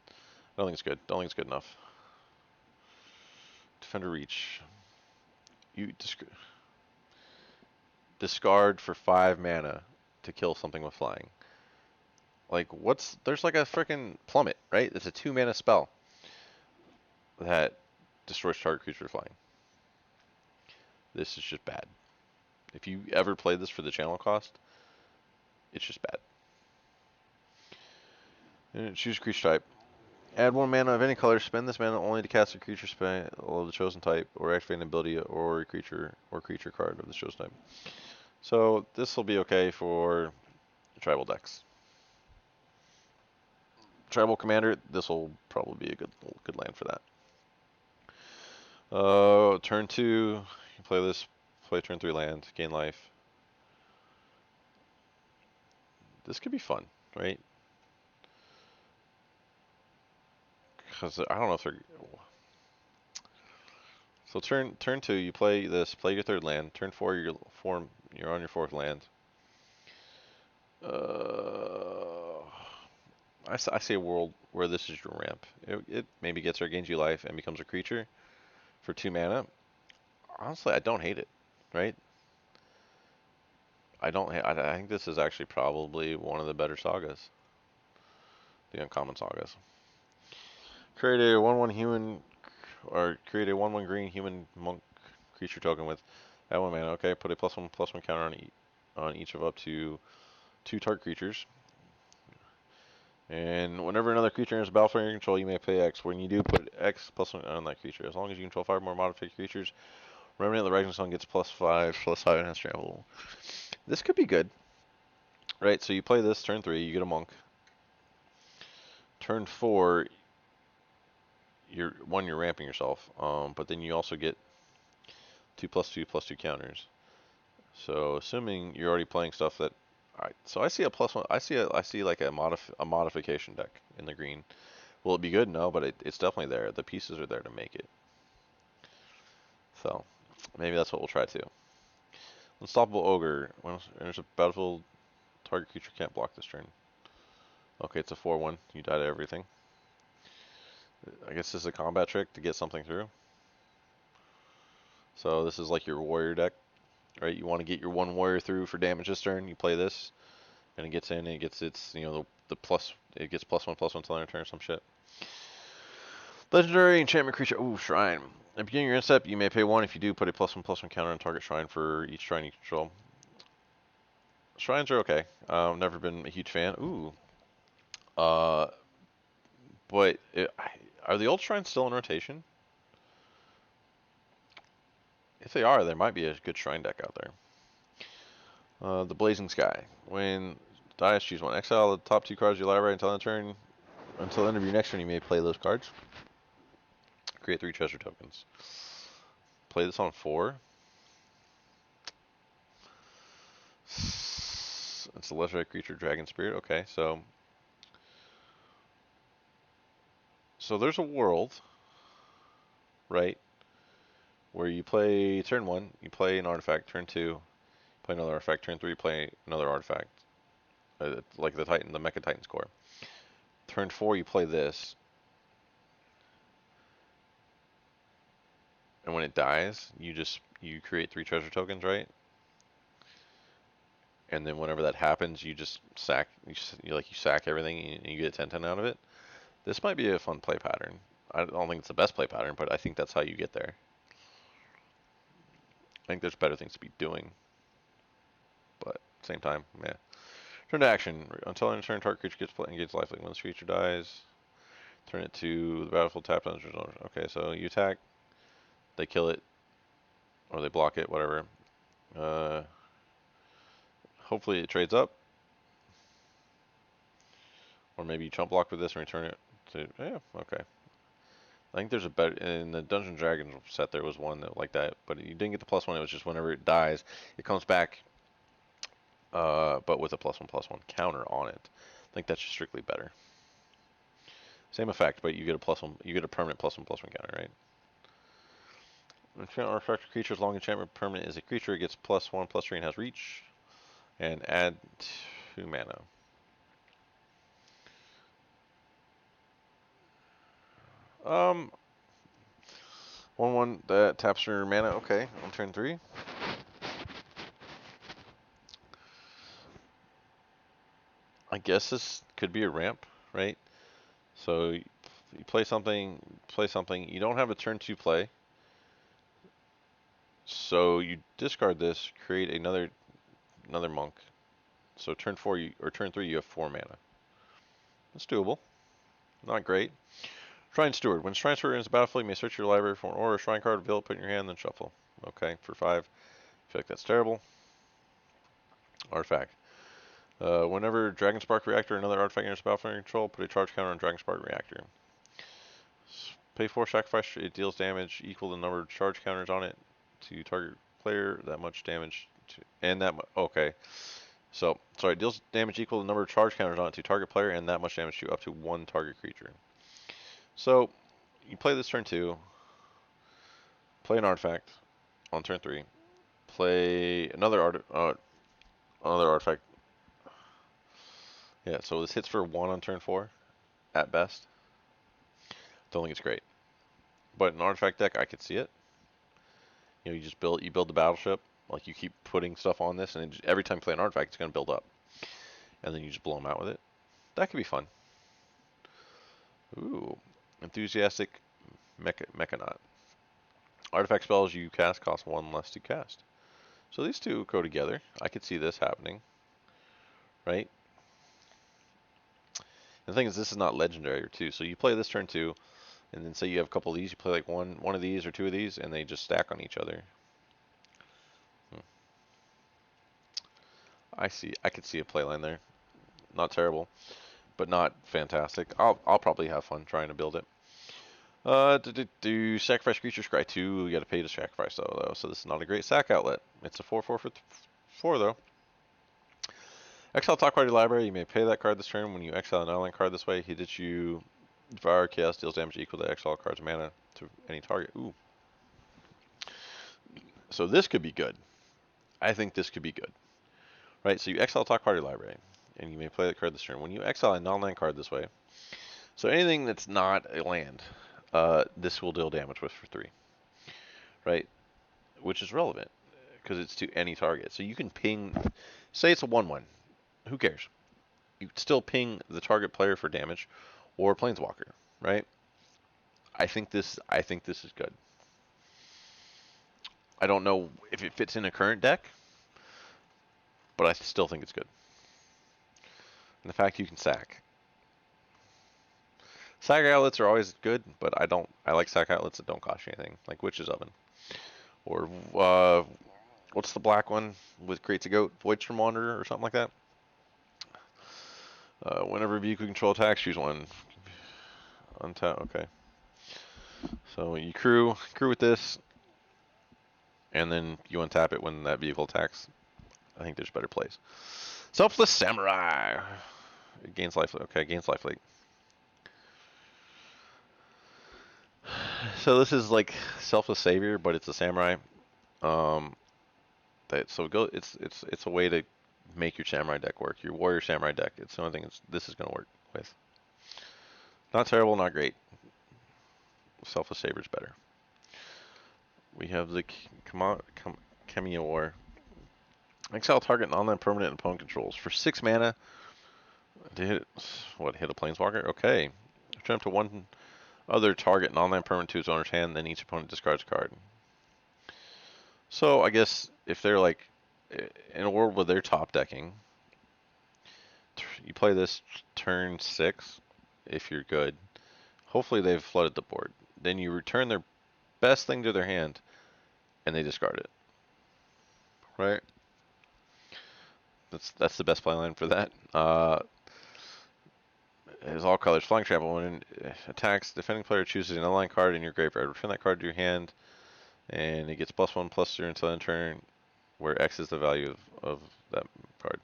I don't think it's good. Don't think it's good enough. Defender Reach. You discard for 5 mana to kill something with flying. Like, there's like a freaking plummet, right? It's a 2 mana spell that destroys target creature flying. This is just bad. If you ever played this for the channel cost, it's just bad. And choose creature type. Add 1 mana of any color. Spend this mana only to cast a creature spell of the chosen type, or activate an ability or a creature card of the chosen type. So this will be okay for tribal decks. Tribal commander, this will probably be a good land for that. Turn 2, you play this. Play turn 3 land, gain life. This could be fun, right? Because I don't know if they're. So turn 2, you play this. Play your 3rd land. Turn 4, you're on your 4th land. I see a world where this is your ramp. It maybe gets or gains you life and becomes a creature for 2 mana. Honestly, I don't hate it, right? I think this is actually probably one of the better sagas. The uncommon sagas. Create a 1/1 human, or create a 1/1 green human monk creature token with that 1 mana. Okay, put a +1/+1 counter on each of up to 2 target creatures. And whenever another creature enters the battlefield under your control, you may pay X. When you do, put X +1 on that creature. As long as you control 5 more modified creatures, Remnant of the Rising Sun gets +5/+5 and has travel. This could be good. Right, so you play this turn 3, you get a monk. Turn 4, you're ramping yourself, but then you also get 2+2/+2 counters. So assuming you're already playing stuff that, alright, so I see a +1. I see like a modification deck in the green. Will it be good? No, but it's definitely there. The pieces are there to make it. So maybe that's what we'll try too. Unstoppable Ogre. When enters a battlefield, target creature can't block this turn. Okay, it's a 4/1. You die to everything. I guess this is a combat trick to get something through. So this is like your warrior deck, right? You want to get your one warrior through for damage this turn. You play this, and it gets in. And it gets its, the plus. It gets +1/+1 till end of turn or some shit. Legendary enchantment creature. Ooh, shrine. At the beginning of your end step, you may pay 1. If you do, put a +1/+1 counter on target shrine for each shrine you control. Shrines are okay. Never been a huge fan. Ooh. Uh, but are the old shrines still in rotation? If they are, there might be a good shrine deck out there. The Blazing Sky. When Dynasty, choose one. Exile the top 2 cards of your library until end of turn. Until the end of your next turn, you may play those cards. Create 3 treasure tokens. Play this on 4. It's a legendary creature, Dragon Spirit. Okay, so there's a world, right, where you play turn 1, you play an artifact. Turn 2, play another artifact. Turn 3, play another artifact. Like the Mecha Titan's core. Turn 4, you play this, and when it dies, you create 3 treasure tokens, right? And then whenever that happens, you just sack you sack everything and you get a 10/10 out of it. This might be a fun play pattern. I don't think it's the best play pattern, but I think that's how you get there. I think there's better things to be doing, but same time, yeah. Turn to action. Until end of turn, target creature gets engaged lifelink. When this creature dies, turn it to the battlefield tapped on. Okay, so you attack, they kill it, or they block it, whatever. Hopefully it trades up, or maybe you chump block with this and return it to. Yeah, okay. I think there's a better in the Dungeons and Dragons set. There was one that like that, but you didn't get the +1. It was just whenever it dies, it comes back, but with a +1/+1 counter on it. I think that's just strictly better. Same effect, but you get a +1. You get a permanent +1/+1 counter, right? Enchantment artifact creature, as long enchantment permanent is a creature, it gets +1/+3 and has reach, and add 2 mana. Um, 1/1 that taps your mana. Okay, on turn 3. I guess this could be a ramp, right? So you play something, You don't have a turn 2 play, so you discard this, create another monk. So turn 4 or turn 3 you have 4 mana. That's doable. Not great. Shrine Steward. When Shrine Steward enters the battlefield, you may search your library for an or a shrine card, reveal it, put it in your hand, then shuffle. Okay, for 5. I feel like that's terrible. Artifact. Whenever Dragon Spark Reactor or another artifact enters the battlefield under control, put a charge counter on Dragon Spark Reactor. Pay 4 sacrifice. It deals damage equal to the number of charge counters on it to target player. That much damage to, and that okay. So sorry, it deals damage equal to the number of charge counters on it to target player, and that much damage to up to 1 target creature. So you play this turn 2. Play an artifact on turn 3. Play another artifact. Yeah, so this hits for 1 on turn 4, at best. Don't think it's great. But an artifact deck, I could see it. You just build the battleship. Like you keep putting stuff on this, and every time you play an artifact, it's going to build up. And then you just blow them out with it. That could be fun. Ooh, enthusiastic Mechanaut. Artifact spells you cast cost 1 less to cast. So these two go together. I could see this happening, right? And the thing is, this is not legendary or 2. So you play this turn 2, and then say you have a couple of these. You play like one of these or 2 of these, and they just stack on each other. I could see a playline there. Not terrible, but not fantastic. I'll probably have fun trying to build it. Do sacrifice creature, scry 2. You gotta pay to sacrifice though, so this is not a great sack outlet. It's a 4/4 for 4 though. Exile top card of your library. You may pay that card this turn. When you exile an online card this way, he hits you. Devour Chaos deals damage equal to exile card's mana to any target. Ooh. So this could be good. I think this could be good. Right, so you exile top card of your library, and you may play that card this turn. When you exile a non-land card this way, so anything that's not a land, this will deal damage with for 3. Right, which is relevant, because it's to any target. So you can ping, say it's a 1/1. Who cares? You still ping the target player for damage, or Planeswalker, right? I think this is good. I don't know if it fits in a current deck, but I still think it's good. And the fact you can sack. Sack outlets are always good, but I like sack outlets that don't cost you anything, like Witch's Oven. Or, what's the black one with Creates a Goat? Voidstrom Wanderer or something like that? Whenever vehicle control attacks, choose one. Untap, okay. So you crew with this, and then you untap it when that vehicle attacks. I think there's better plays. Selfless Samurai. It gains life. Okay, gains life leak. So this is like Selfless Savior, but it's a samurai. It's a way to make your samurai deck work. Your warrior samurai deck. It's the only thing this is gonna work with. Not terrible, not great. Selfless Savior's better. We have the Kamiya War. Exile target non-land permanent opponent controls for 6 mana. To hit a Planeswalker? Okay. Turn up to one other target non-land permanent to its owner's hand, then each opponent discards a card. So I guess if they're like in a world where they're top decking, you play this turn 6 if you're good. Hopefully they've flooded the board. Then you return their best thing to their hand and they discard it. Right? That's the best playline for that. It is all colors. Flying Trample. When it attacks, defending player chooses an online card in your graveyard. Return that card to your hand, and it gets +1/+0 until end turn, where X is the value of that card.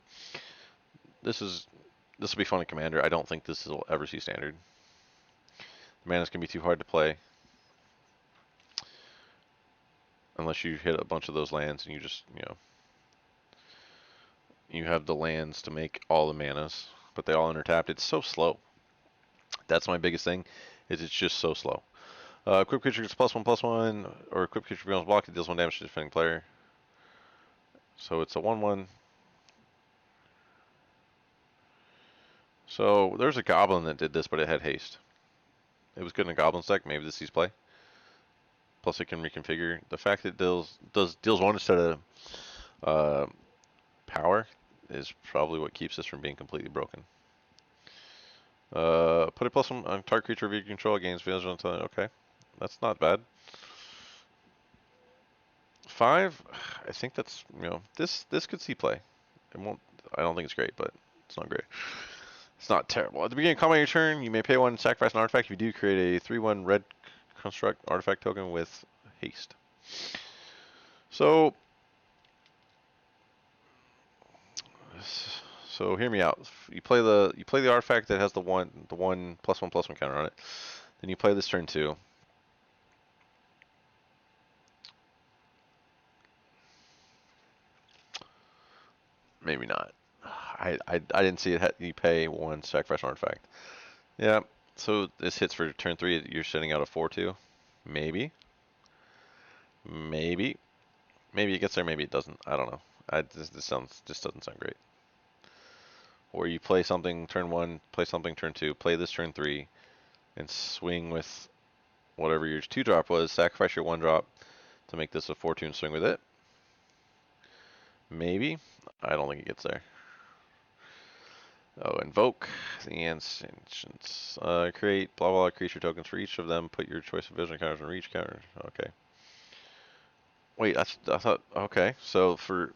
This will be fun in Commander. I don't think this will ever see Standard. The mana's gonna be too hard to play unless you hit a bunch of those lands and you just you have the lands to make all the manas, but they all tapped. It's so slow. That's my biggest thing, is it's just so slow. Equip creature gets +1/+1, or equip creature becomes blocked, it deals 1 damage to the defending player. So it's a 1/1. So there's a goblin that did this, but it had haste. It was good in a goblin's deck. Maybe this sees play. Plus it can reconfigure. The fact that it deals 1 instead of power is probably what keeps this from being completely broken. Put a +1 on target creature of your control, gains vigilance. Okay, that's not bad. 5, I think that's this could see play. It won't. I don't think it's great, but it's not great. It's not terrible. At the beginning of combat your turn, you may pay 1 and sacrifice an artifact. If you do, create a 3/1 red construct artifact token with haste. So hear me out. You play the artifact that has the one +1/+1 counter on it. Then you play this turn 2. Maybe not. I didn't see it. You pay 1 sacrifice an artifact. Yeah. So this hits for turn 3. You're sending out a 4/2. Maybe it gets there. Maybe it doesn't. I don't know. This doesn't sound great. Or you play something turn 1, play something turn 2, play this turn 3, and swing with whatever your 2-drop was. Sacrifice your 1-drop to make this a 4/2 and swing with it. Maybe. I don't think it gets there. Oh, invoke the ancients. Create blah blah creature tokens for each of them. Put your choice of vision counters on each counter. Okay. Wait, I thought. Okay, so for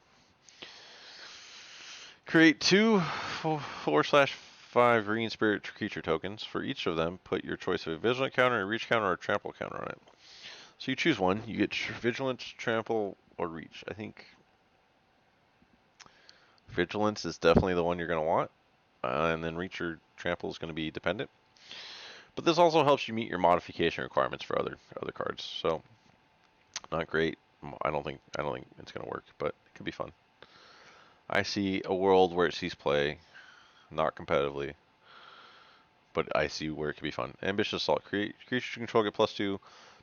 create 2 4/5 5 green spirit creature tokens. For each of them, put your choice of a vigilant counter, a reach counter, or a trample counter on it. So you choose one. You get vigilance, trample, or reach. I think vigilance is definitely the one you're going to want. And then reach or trample is going to be dependent. But this also helps you meet your modification requirements for other cards. So not great. I don't think it's going to work, but it could be fun. I see a world where it sees play, not competitively, but I see where it could be fun. Ambitious Assault. Create creatures you control get +2,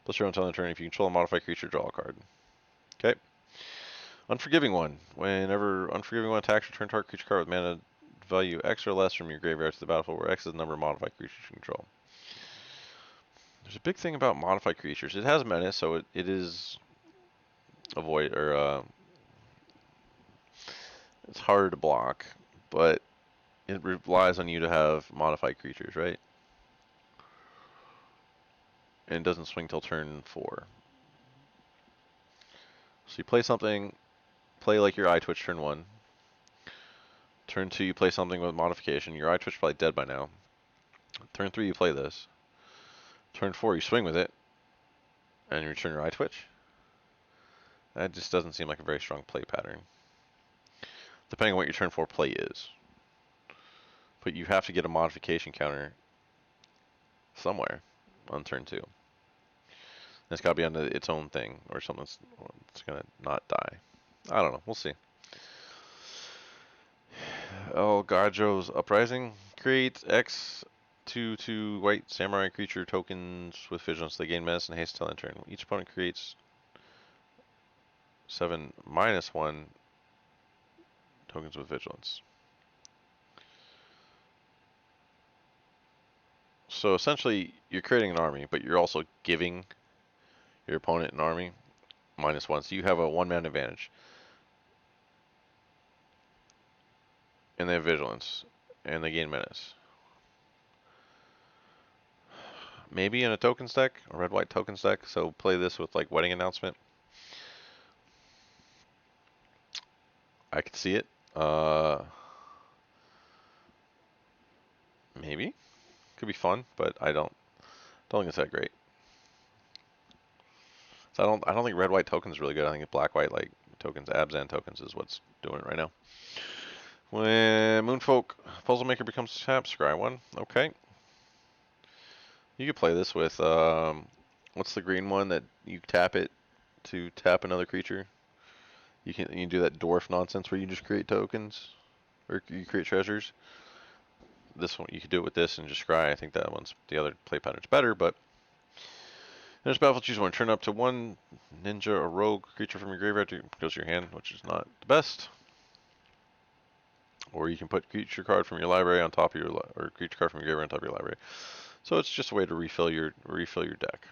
plus your own until turn. If you control a modified creature, draw a card. Okay. Unforgiving One. Whenever Unforgiving One attacks, return target creature card with mana value X or less from your graveyard to the battlefield, where X is the number of modified creatures you control. There's a big thing about modified creatures. It has menace, so it is avoid or it's harder to block, but it relies on you to have modified creatures, right? And it doesn't swing till turn 4. So you play something, play like your Eye Twitch turn 1. Turn 2, you play something with modification. Your Eye Twitch is probably dead by now. Turn 3, you play this. Turn 4, you swing with it, and you return your Eye Twitch. That just doesn't seem like a very strong play pattern, depending on what your turn 4 play is. But you have to get a modification counter somewhere on turn 2. It's got to be on its own thing, or something that's going to not die. I don't know. We'll see. El Gajo's Uprising. Create X 2/2 white samurai creature tokens with vigilance. They gain menace and haste till end turn. Each opponent creates 7 -1 tokens with vigilance. So essentially, you're creating an army, but you're also giving your opponent an army -1. So you have a 1-man advantage. And they have vigilance. And they gain menace. Maybe in a tokens deck, a red-white tokens deck. So play this with like Wedding Announcement. I could see it. Maybe. Could be fun, but I don't think it's that great. So I don't think red-white tokens is really good. I think black-white like tokens, Abzan tokens is what's doing it right now. When Moonfolk Puzzle Maker becomes tap, scry 1. Okay. You could play this with what's the green one that you tap it to tap another creature? You can do that dwarf nonsense where you just create tokens or you create treasures. This one you could do it with this and just scry. I think that one's the other play pattern's better, but there's battlefield choose one. Turn up to 1 ninja or rogue creature from your graveyard goes to your hand, which is not the best. Or you can put creature card from your library on top of your or creature card from your graveyard on top of your library. So it's just a way to refill your deck.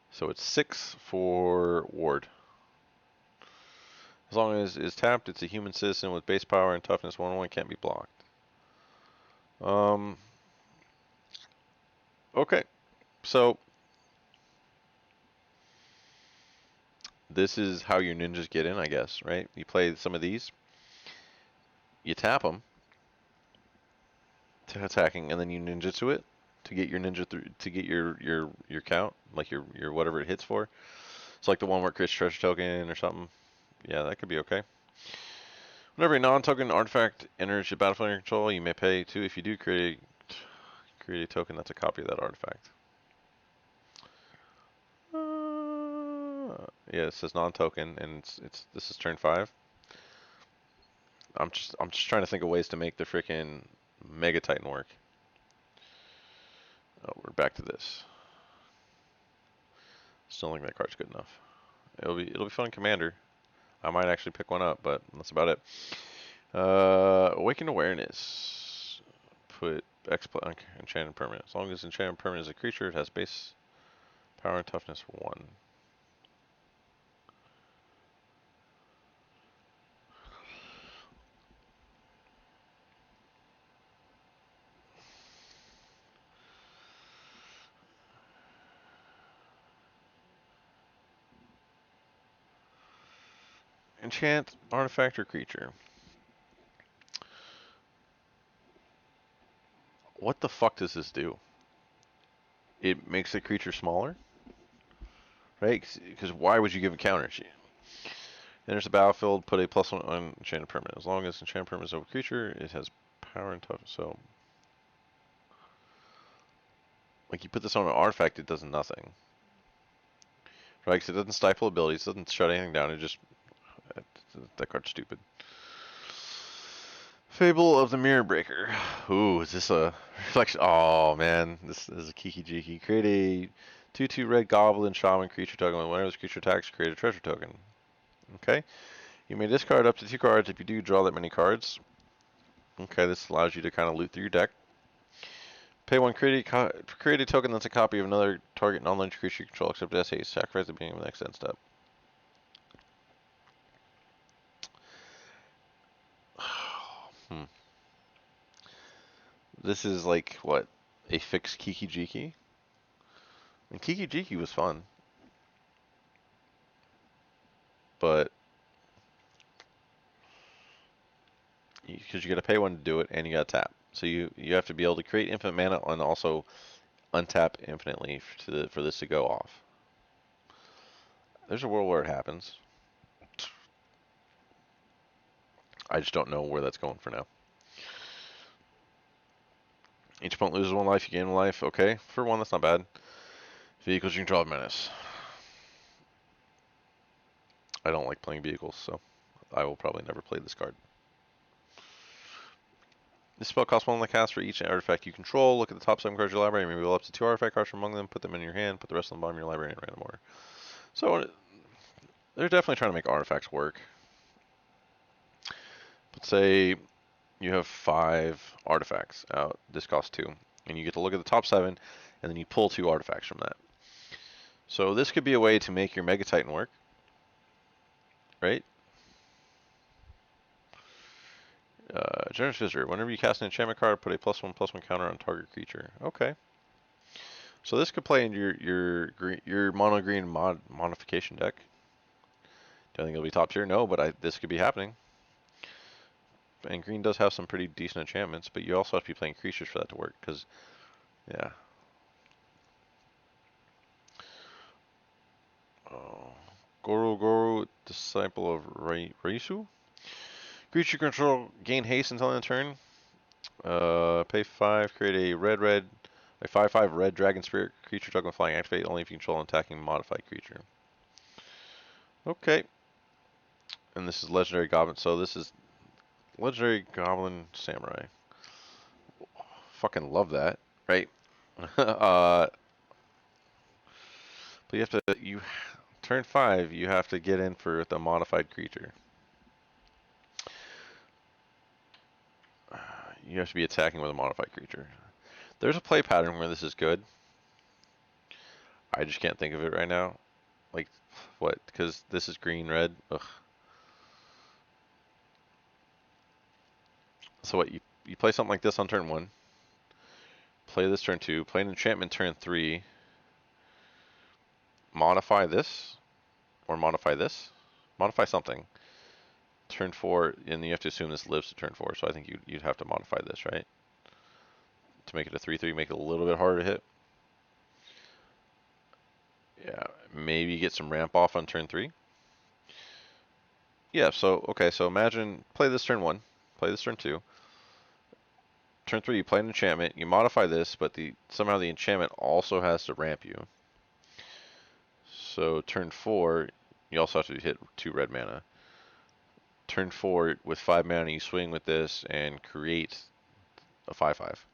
So it's 6 for Ward. As long as it's tapped, it's a human citizen with base power and toughness 1/1, can't be blocked. Okay, so this is how your ninjas get in, I guess, right? You play some of these, you tap them to attacking, and then you ninjutsu it to get your ninja through to get your count, like your whatever it hits for. It's like the one where it creates treasure token or something. Yeah, that could be okay. Whenever a non-token artifact enters your battlefield under control, you may pay 2. If you do create a token that's a copy of that artifact. Yeah, it says non-token, and this is turn 5. I'm just trying to think of ways to make the freaking Mega Titan work. Oh, we're back to this. Still don't think that card's good enough. It'll be fun in Commander. I might actually pick one up, but that's about it. Awakened Awareness. Put X on Enchanted Permanent. As long as Enchanted Permanent is a creature, it has base power and toughness 1. enchant artifact or creature. What the fuck does this do? It makes the creature smaller, right? Because why would you give a counter? Enters the battlefield, put a +1 on enchanted permanent. As long as enchanted permanent is over creature, it has power and toughness. So, like, you put this on an artifact, it does nothing. Right? Because it doesn't stifle abilities, it doesn't shut anything down, it just. That card's stupid. Fable of the Mirror Breaker. Ooh, is this a reflection? Oh, man. This is a Kiki Jiki. Create a 2/2 red goblin shaman creature token. Whenever this creature attacks, create a treasure token. Okay. You may discard up to 2 cards. If you do, draw that many cards. Okay, this allows you to kind of loot through your deck. Pay 1, create a token that's a copy of another target non-land creature you control, except as haste. Sacrifice the beginning of the next end step. Hmm. This is like, what, a fixed Kiki Jiki? And Kiki Jiki was fun. But, because you gotta pay 1 to do it, and you gotta tap. So you have to be able to create infinite mana and also untap infinitely for this to go off. There's a world where it happens. I just don't know where that's going for now. Each opponent loses 1 life, you gain 1 life. Okay, for 1, that's not bad. Vehicles, you can draw a menace. I don't like playing vehicles, so I will probably never play this card. This spell costs 1 to cast for each artifact you control. Look at the top 7 cards of your library. Maybe roll up to 2 artifact cards from among them, put them in your hand, put the rest on the bottom of your library in random order. So they're definitely trying to make artifacts work. But say you have 5 artifacts out. This costs 2. And you get to look at the top 7, and then you pull 2 artifacts from that. So this could be a way to make your Mega Titan work, right? Generous Visitor. Whenever you cast an enchantment card, put a +1/+1 counter on target creature. Okay. So this could play into your mono green modification deck. Do I think it'll be top tier? No, but this could be happening. And green does have some pretty decent enchantments, but you also have to be playing creatures for that to work. Because, yeah. Goro, disciple of Raisu. Creature control, gain haste until end of turn. Pay 5, create a a 5/5 red dragon spirit creature token flying. Activate only if you control an attacking modified creature. Okay. And this is legendary goblin. So this is legendary goblin samurai. Fucking love that, right? But turn 5, you have to get in for the modified creature. You have to be attacking with a modified creature. There's a play pattern where this is good. I just can't think of it right now. Like, what? Because this is green, red. Ugh. So what? You play something like this on turn 1. Play this turn 2. Play an enchantment turn 3. Modify this. Or modify this. Modify something. Turn 4, and you have to assume this lives to turn 4, so I think you'd have to modify this, right? To make it a 3/3, make it a little bit harder to hit. Yeah, maybe get some ramp off on turn 3. Yeah, so, okay, so imagine, play this turn 1, play this turn 2. Turn 3, you play an enchantment, you modify this, but somehow the enchantment also has to ramp you. So turn 4, you also have to hit 2 red mana. Turn 4, with 5 mana, you swing with this and create a 5/5.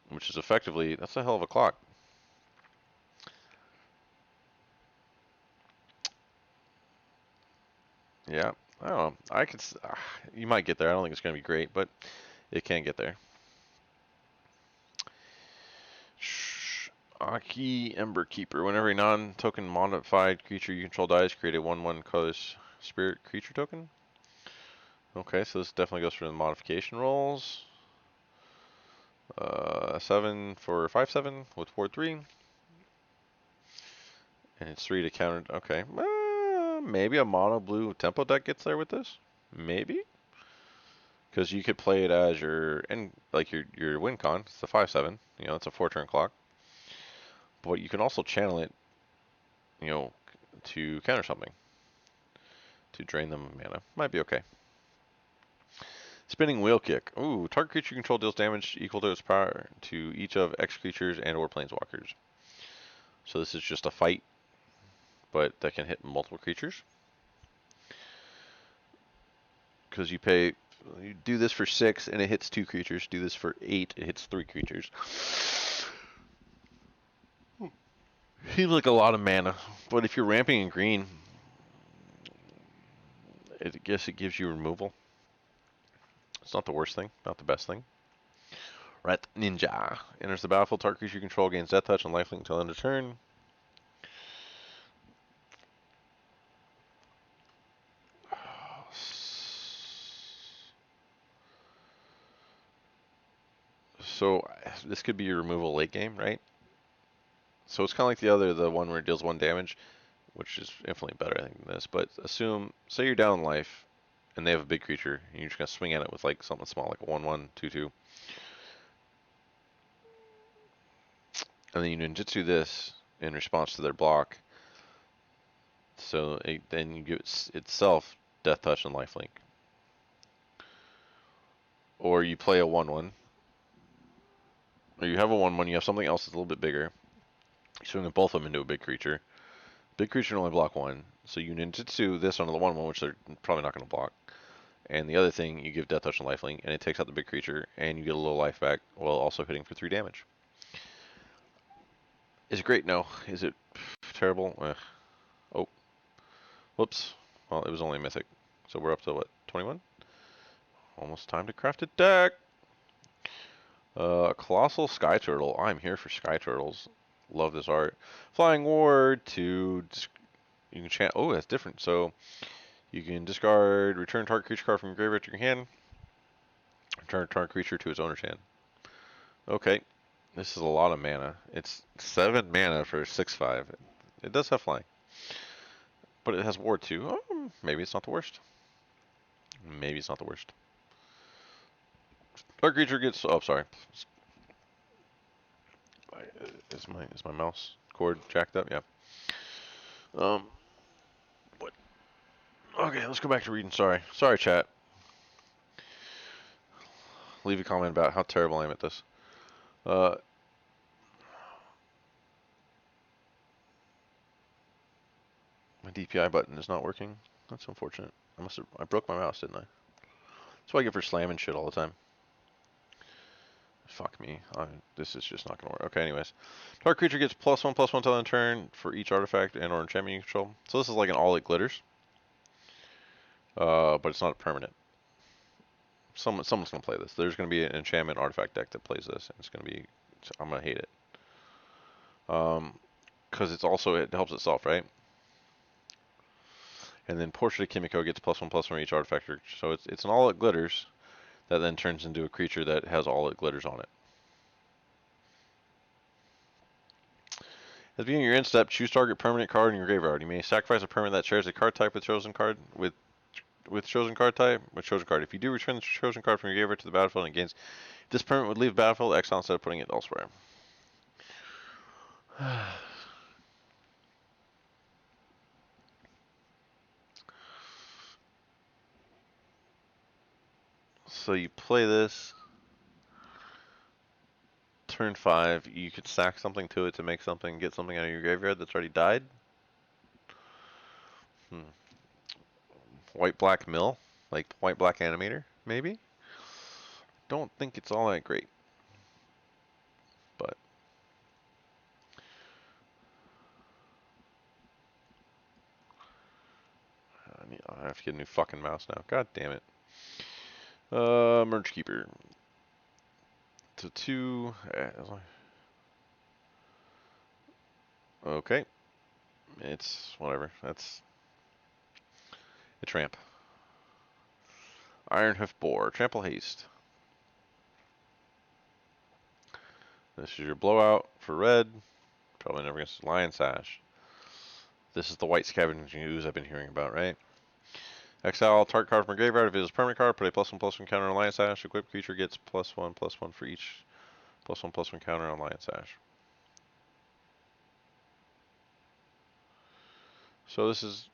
Which is effectively, that's a hell of a clock. Yeah, I don't know. You might get there. I don't think it's going to be great, but it can get there. Aki Ember Keeper. Whenever a non-token modified creature you control dies, create a 1/1 colorless spirit creature token. Okay, so this definitely goes for the modification rolls. 7 for 5/7 with 4/3. And it's 3 to counter. Okay. Maybe a mono blue tempo deck gets there with this. Maybe. Because you could play it as your win con. It's the 5/7. It's a 4-turn clock. But you can also channel it, to counter something. To drain them mana. Might be okay. Spinning Wheel Kick. Ooh, target creature you control deals damage equal to its power to each of X creatures and or planeswalkers. So this is just a fight, but that can hit multiple creatures. Because you do this for 6 and it hits 2 creatures. Do this for 8, it hits 3 creatures. Seems like a lot of mana, but if you're ramping in green, I guess it gives you removal. It's not the worst thing, not the best thing. Rat Ninja. Enters the battlefield, target creature you control gains Death Touch and Lifelink until end of turn. So this could be your removal late game, right? So it's kind of like the one where it deals 1 damage, which is infinitely better, I think, than this. But say you're down in life, and they have a big creature, and you're just gonna swing at it with like something small, like a 1/1, 2/2, and then you ninjutsu this in response to their block. So then you give itself Death Touch and Lifelink, or you play a 1/1, or you have a 1/1, you have something else that's a little bit bigger. You swing both of them into a big creature. Big creature can only block 1, so you ninjutsu this onto the 1/1, which they're probably not going to block. And the other thing, you give Death Touch and Lifelink, and it takes out the big creature, and you get a little life back while also hitting for 3 damage. Is it great? No. Is it terrible? Oh. Whoops. Well, it was only a mythic. So we're up to what? 21? Almost time to craft a deck. Colossal Sky Turtle. I'm here for Sky Turtles. Love this art. Flying Ward to... You can chant... Oh, that's different. So you can discard, return target creature card from your graveyard to your hand. Return target creature to its owner's hand. Okay. This is a lot of mana. It's 7 mana for 6/5. It does have flying. But it has Ward too. Oh, maybe it's not the worst. Maybe it's not the worst. Our creature gets... Oh, sorry. Is my mouse cord jacked up? Yeah. What? Okay, let's go back to reading. Sorry, chat. Leave a comment about how terrible I am at this. My DPI button is not working. That's unfortunate. I broke my mouse, didn't I? That's what I get for slamming shit all the time. Fuck me. This is just not gonna work. Okay, anyways. Target creature gets +1/+1 till end turn for each artifact and or enchantment you control. So this is like an all it glitters. But it's not a permanent. Someone's gonna play this. There's gonna be an enchantment artifact deck that plays this, and it's gonna be... I'm gonna hate it. Because it helps itself, right? And then Portrait of Kimiko gets +1/+1 for each artifact. So it's an all it glitters that then turns into a creature that has all it glitters on it. At the beginning of your end step, choose target permanent card in your graveyard. You may sacrifice a permanent that shares a card type with chosen card with chosen card type with chosen card. If you do return the chosen card from your graveyard to the battlefield and it gains, this permanent would leave the battlefield exile instead of putting it elsewhere. So you play this. Turn 5, you could sack something to it to make something, get something out of your graveyard that's already died. White-black mill, like white-black animator, maybe? Don't think it's all that great. But I have to get a new fucking mouse now. God damn it. Merge Keeper. To 2. Okay. It's whatever. That's a tramp. Ironhoof Boar. Trample Haste. This is your blowout for red. Probably never gonna Lion Sash. This is the white scavenging ooze I've been hearing about, right? Exile target card from a graveyard. If it is a permanent card, put a +1/+1 counter on Lion Sash. Equipped creature gets +1/+1 for each +1/+1 counter on Lion Sash. So this is,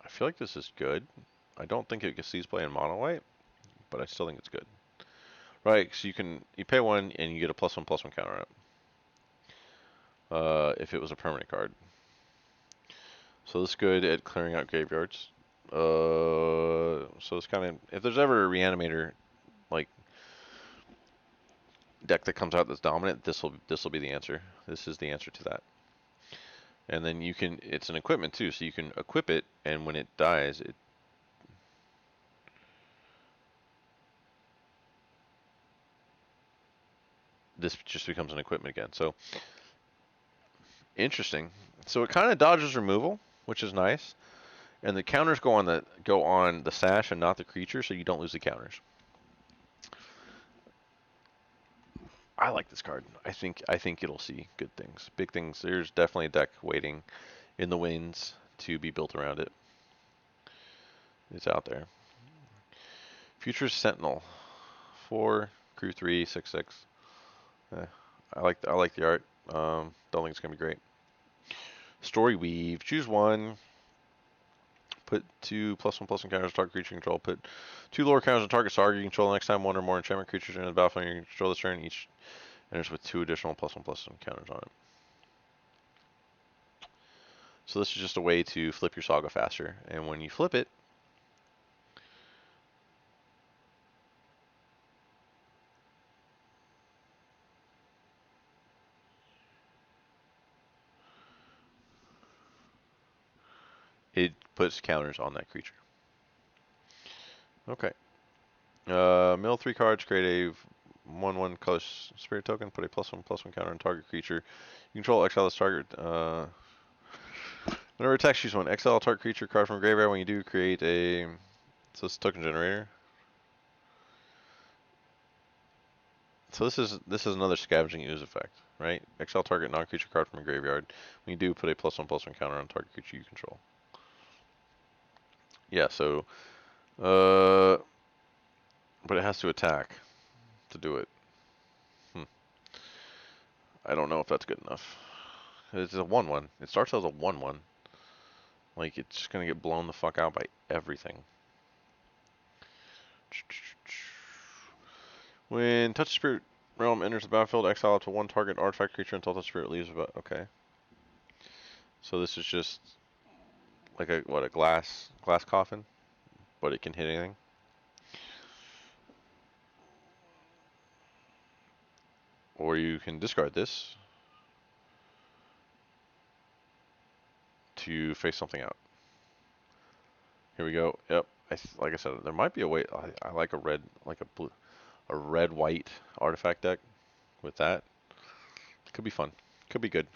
I feel like this is good. I don't think it sees play in mono white, but I still think it's good. Right, so you pay 1 and you get a +1/+1 counter up. If it was a permanent card. So this is good at clearing out graveyards. So it's kind of, if there's ever a reanimator like deck that comes out that's dominant, this will be the answer. This is the answer to that. And then it's an equipment too, so you can equip it, and when it dies, this just becomes an equipment again. So interesting. So it kind of dodges removal, which is nice. And the counters go on the sash and not the creature, so you don't lose the counters. I like this card. I think it'll see good things, big things. There's definitely a deck waiting in the wings to be built around it. It's out there. Future Sentinel, 4 crew 3 6/6. I like the art. Don't think it's gonna be great. Story Weave. Choose 1. Put 2 +1/+1 counters on target creature you control. Put 2 lower counters on target target you control. Next time 1 or more enchantment creatures enter the battlefield you control this turn, each enters with 2 additional +1/+1 counters on it. So this is just a way to flip your Saga faster. And when you flip it, it puts counters on that creature. Okay. Mill 3 cards, create a 1/1 color spirit token, put a +1/+1 counter on target creature. You control, exile this target. Whenever attacks, choose 1. Exile target creature card from graveyard. When you do, create a. So it's a token generator. So this is another scavenging ooze effect, right? Exile target non-creature card from a graveyard. When you do, put a +1/+1 counter on target creature you control. Yeah, so but it has to attack to do it. I don't know if that's good enough. It's a 1/1. It starts as a 1/1. Like, it's just gonna get blown the fuck out by everything. When Touch Spirit Realm enters the battlefield, exile up to 1 target artifact creature until Touch Spirit leaves. Okay. So this is just like a glass coffin, but it can hit anything. Or you can discard this to face something out. Here we go. Yep. Like I said, there might be a way. I like a red white artifact deck with that. Could be fun. Could be good.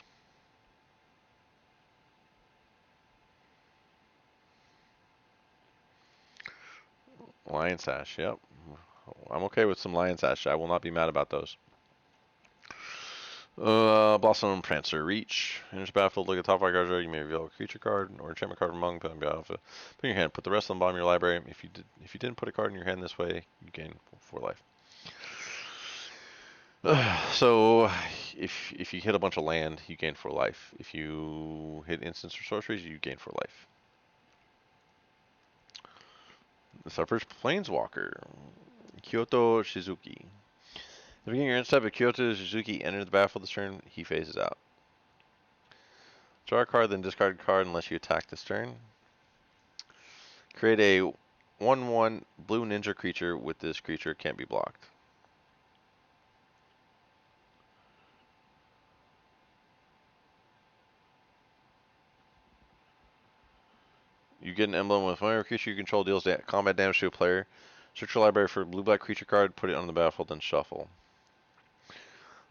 Lion Sash. Yep. I'm okay with some Lion Sash. I will not be mad about those. Blossom Prancer Reach. Enters battlefield, look at top 5 cards. You may reveal a creature card or enchantment card among them. Put in your hand. Put the rest of them bottom of your library. If you didn't put a card in your hand this way, you gain 4 life. So if you hit a bunch of land, you gain 4 life. If you hit instants or sorceries, you gain 4 life. This is our first Planeswalker, Kyoto Shizuki. At the beginning of your end step, if Kyoto Shizuki enters the battlefield this turn, he phases out. Draw a card, then discard a card unless you attack this turn. Create a 1/1 blue ninja creature with this creature, can't be blocked. You get an emblem with whenever creature you control deals combat damage to a player. Search your library for a blue-black creature card, put it on the battlefield, then shuffle.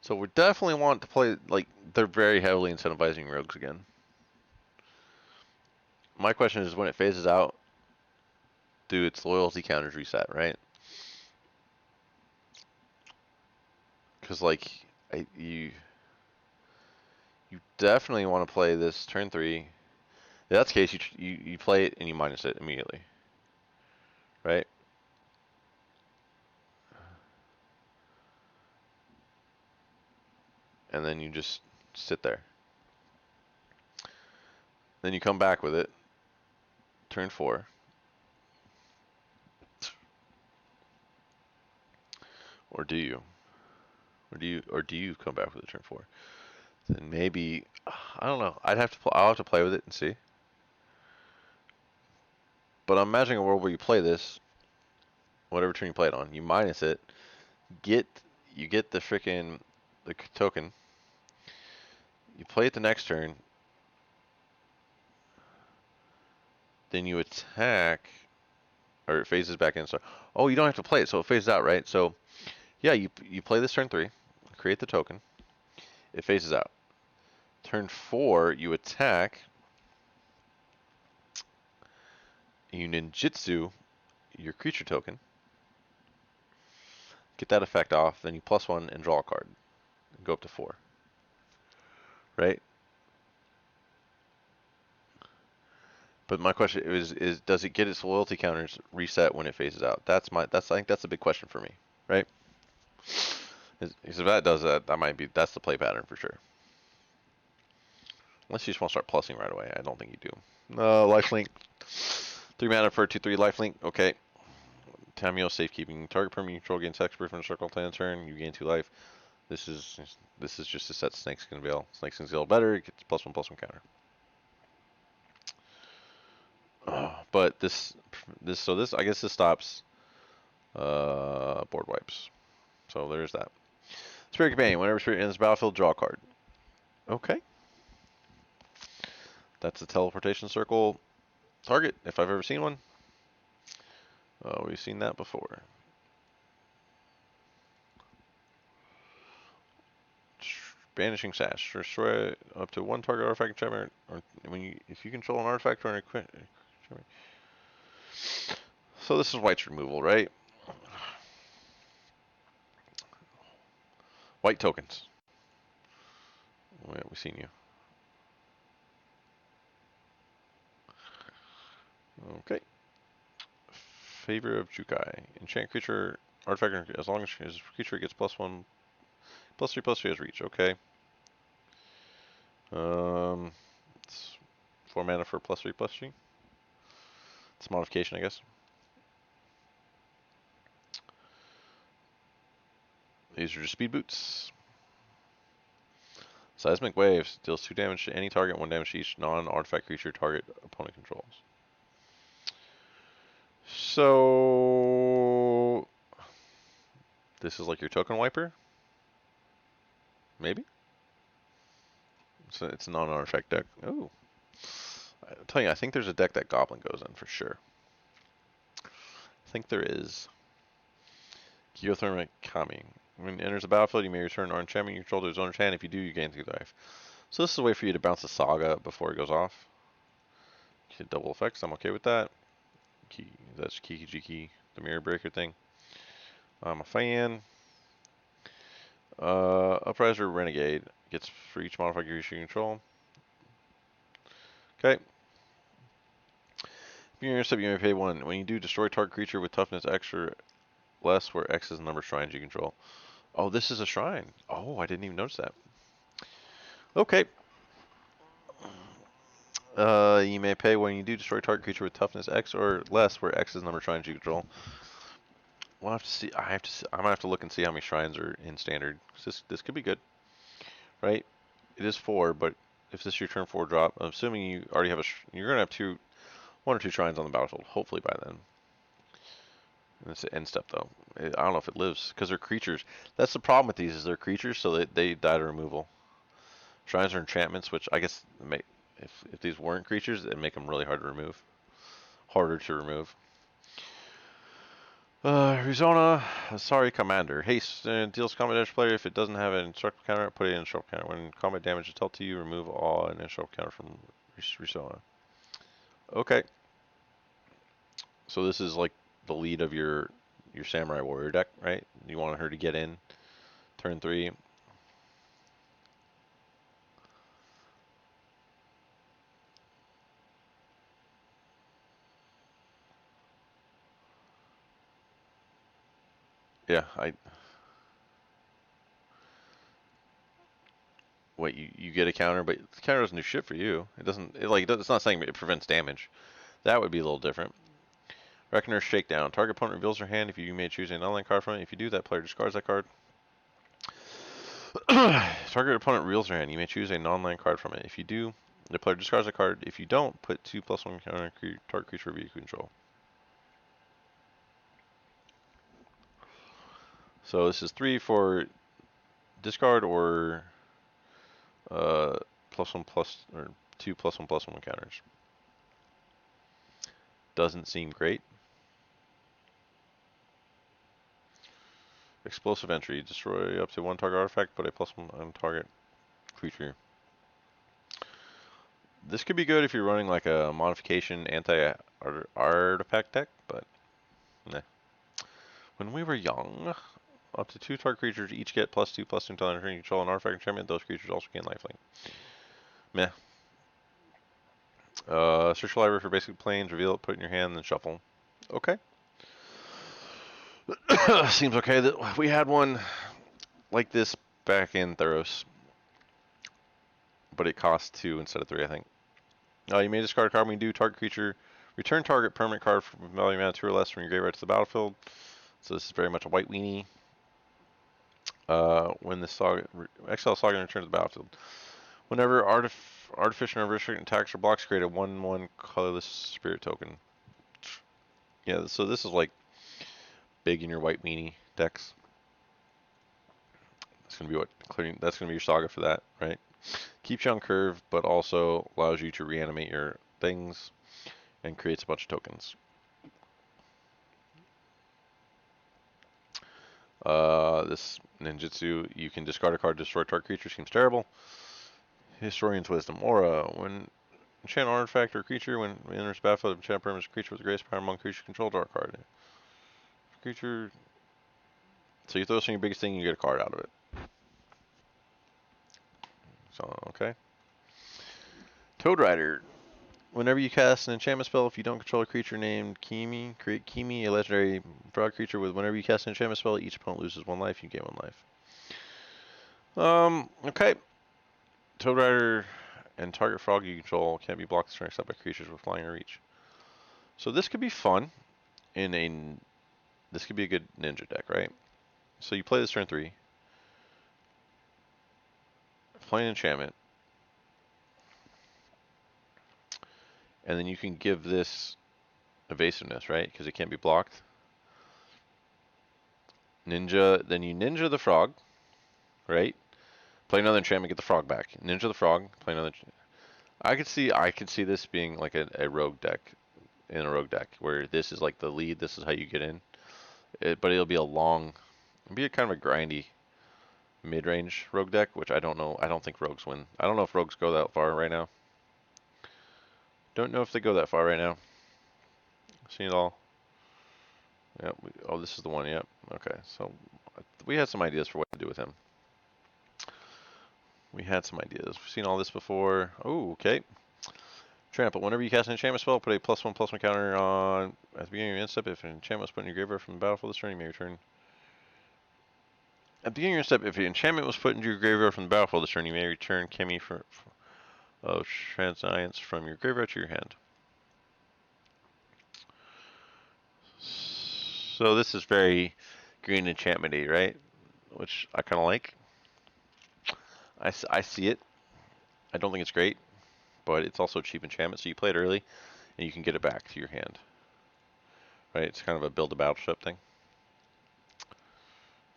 So we definitely want to play, like, they're very heavily incentivizing rogues again. My question is, when it phases out, do its loyalty counters reset, right? Because, like, you definitely want to play this turn 3 In that case, you play it and you minus it immediately, right? And then you just sit there. Then you come back with it, turn 4. Or do you? Or do you come back with a turn 4? Then maybe I don't know. I'll have to play with it and see. But I'm imagining a world where you play this, whatever turn you play it on, you minus it, get you get the token, you play it the next turn, then you attack, or it phases back in. So, oh, you don't have to play it, so it phases out, right? So, yeah, you play this turn 3, create the token, it phases out. Turn 4, you attack, you ninjutsu your creature token, get that effect off, then you +1 and draw a card, and go up to 4, right? But my question is does it get its loyalty counters reset when it phases out? I think that's a big question for me, right? Because if that does that, that's the play pattern for sure. Unless you just want to start plussing right away, I don't think you do. Lifelink, 3 mana for a 2/3 lifelink. Okay. Tamio safekeeping. Target permanent you control gains hexproof from a circle plan turn. You gain 2 life. This is just to set Snakeskin Veil. Snakeskin Veil better. It gets +1/+1 counter. But this I guess this stops board wipes. So there's that. Spirit Companion. Whenever Spirit enters the battlefield, draw a card. Okay. That's a teleportation circle target, if I've ever seen one. We've seen that before. Banishing Sash. Destroy up to 1 target artifact enchantment, or if you control an artifact or an equipment. So this is white's removal, right? White tokens. We've seen you. Okay. Favor of Jukai. Enchant creature, artifact, as long as his creature gets +1, +3/+3 has reach. Okay. It's 4 mana for +3/+3. It's a modification, I guess. These are just speed boots. Seismic Waves deals 2 damage to any target, 1 damage to each non-artifact creature target opponent controls. So this is like your token wiper? Maybe? So it's a non-artifact deck. Oh. I'll tell you, I think there's a deck that Goblin goes in for sure. I think there is. Geothermic Kami. When it enters the battlefield, you may return an enchantment you control to its owner's hand. If you do, you gain 2 life. So this is a way for you to bounce the Saga before it goes off. Get double effects, I'm okay with that. That's Kiki Jiki, the Mirror Breaker thing. I'm a fan. Upriser Renegade gets for each modifier creature you control. Okay. If you're intercept, you may pay 1. When you do, destroy target creature with toughness X or less, where X is the number of shrines you control. Oh, this is a shrine. Oh, I didn't even notice that. Okay. You may pay when you do destroy target creature with toughness X or less, where X is the number of shrines you control. We'll have to see. I'm gonna have to look and see how many shrines are in standard. This could be good, right? It is 4, but if this is your turn 4 drop, I'm assuming you already have you're gonna have 1 or 2 shrines on the battlefield. Hopefully by then. And it's the end step though. I don't know if it lives because they're creatures. That's the problem with these is they're creatures, so they die to removal. Shrines are enchantments, which I guess if these weren't creatures, it'd make them really hard to remove. Harder to remove. Arizona, sorry, Commander. Haste deals combat damage player if it doesn't have an instructive counter, put it in instructive counter. When combat damage is dealt to you, remove all an instructive counter from Arizona. Okay. So this is like the lead of your Samurai Warrior deck, right? You want her to get in turn 3. Yeah, wait, you get a counter, but the counter doesn't do shit for you. It doesn't, it's not saying it prevents damage. That would be a little different. Reckoner Shakedown. Target opponent reveals their hand. If you may choose an online card from it. If you do, that player discards that card. Target opponent reveals their hand. You may choose a non-land card from it. If you do, the player discards a card. If you don't, put 2+1 counter target creature you control. So this is 3 for discard or +1 plus or 2+1/+1 counters. Doesn't seem great. Explosive entry. Destroy up to 1 target artifact, put a +1 on target creature. This could be good if you're running like a modification anti-artifact deck, but nah. When we were young, up to 2 target creatures each get +2/+2 until entering control an artifact enchantment. Those creatures also gain lifelink. Meh. Search your library for basic planes, reveal it, put it in your hand, then shuffle. Okay. Seems okay. That we had one like this back in Theros, but it cost 2 instead of 3, I think. You may discard a card when you do. Target creature, return target permanent card from value mana 2 or less from your graveyard to the battlefield. So this is very much a white weenie. When the Exile Saga returns to the battlefield. Whenever artificial or restricted attacks or blocks, create a 1/1 colorless spirit token. Yeah, so this is like big in your white weenie decks. That's gonna be that's gonna be your saga for that, right? Keeps you on curve, but also allows you to reanimate your things and creates a bunch of tokens. This ninjutsu, you can discard a card to destroy target creature, seems terrible. Historian's Wisdom. Aura. When enchant artifact or creature, when it enters the battlefield, enchant permanent creature with the greatest power among creatures control, draw a card. Creature. So you throw this on your biggest thing, you get a card out of it. So, okay. Toad Rider. Whenever you cast an enchantment spell, if you don't control a creature named Kimi, create Kimi, a legendary frog creature with whenever you cast an enchantment spell, each opponent loses 1 life, you gain 1 life. Okay. Toad Rider and target frog you control can't be blocked except by creatures with flying or reach. So this could be fun this could be a good ninja deck, right? So you play this turn 3. Play an enchantment. And then you can give this evasiveness, right? Because it can't be blocked. Ninja, then you ninja the frog, right? Play another enchantment, get the frog back. Ninja the frog, play another. I could see this being like a rogue deck, in a rogue deck, where this is like the lead, this is how you get in. But it'll be it'll be a kind of a grindy mid-range rogue deck, which I don't know. I don't think rogues win. I don't know if rogues go that far right now. Don't know if they go that far right now. Seen it all. Yep. Oh, this is the one. Yep. Okay. So we had some ideas for what to do with him. We had some ideas. We've seen all this before. Oh, okay. Trample. Whenever you cast an enchantment spell, put a +1/+1 counter on at the beginning of your end step. If an enchantment was put in your graveyard from the battlefield this turn, you may return. At the beginning of your step, if an enchantment was put into your graveyard from the battlefield this turn, you may return Chemi of Transience from your graveyard to your hand. So this is very green enchantment-y, right? Which I kind of like. I see it. I don't think it's great, but it's also a cheap enchantment, so you play it early, and you can get it back to your hand. Right? It's kind of a build a battleship thing.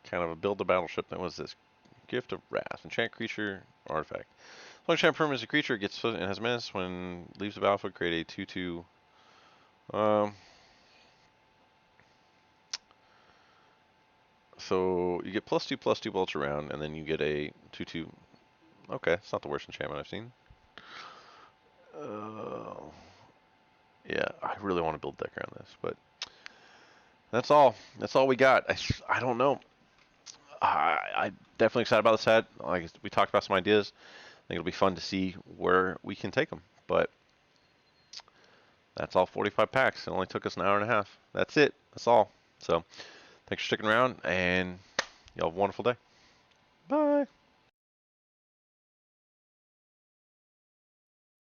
Kind of a build a battleship thing. What is this? Gift of Wrath. Enchant creature, artifact. Long enchant permanent as a creature, gets and has menace. When leaves the battlefield, create a 2/2. So you get +2/+2 bolts around, and then you get a 2/2. Okay, it's not the worst enchantment I've seen. Yeah, I really want to build a deck around this, but that's all. That's all we got. I don't know. I'm definitely excited about the set. Like we talked about some ideas. I think it'll be fun to see where we can take them. But that's all 45 packs. It only took us an hour and a half. That's it. That's all. So Thanks for sticking around, and y'all have a wonderful day. Bye.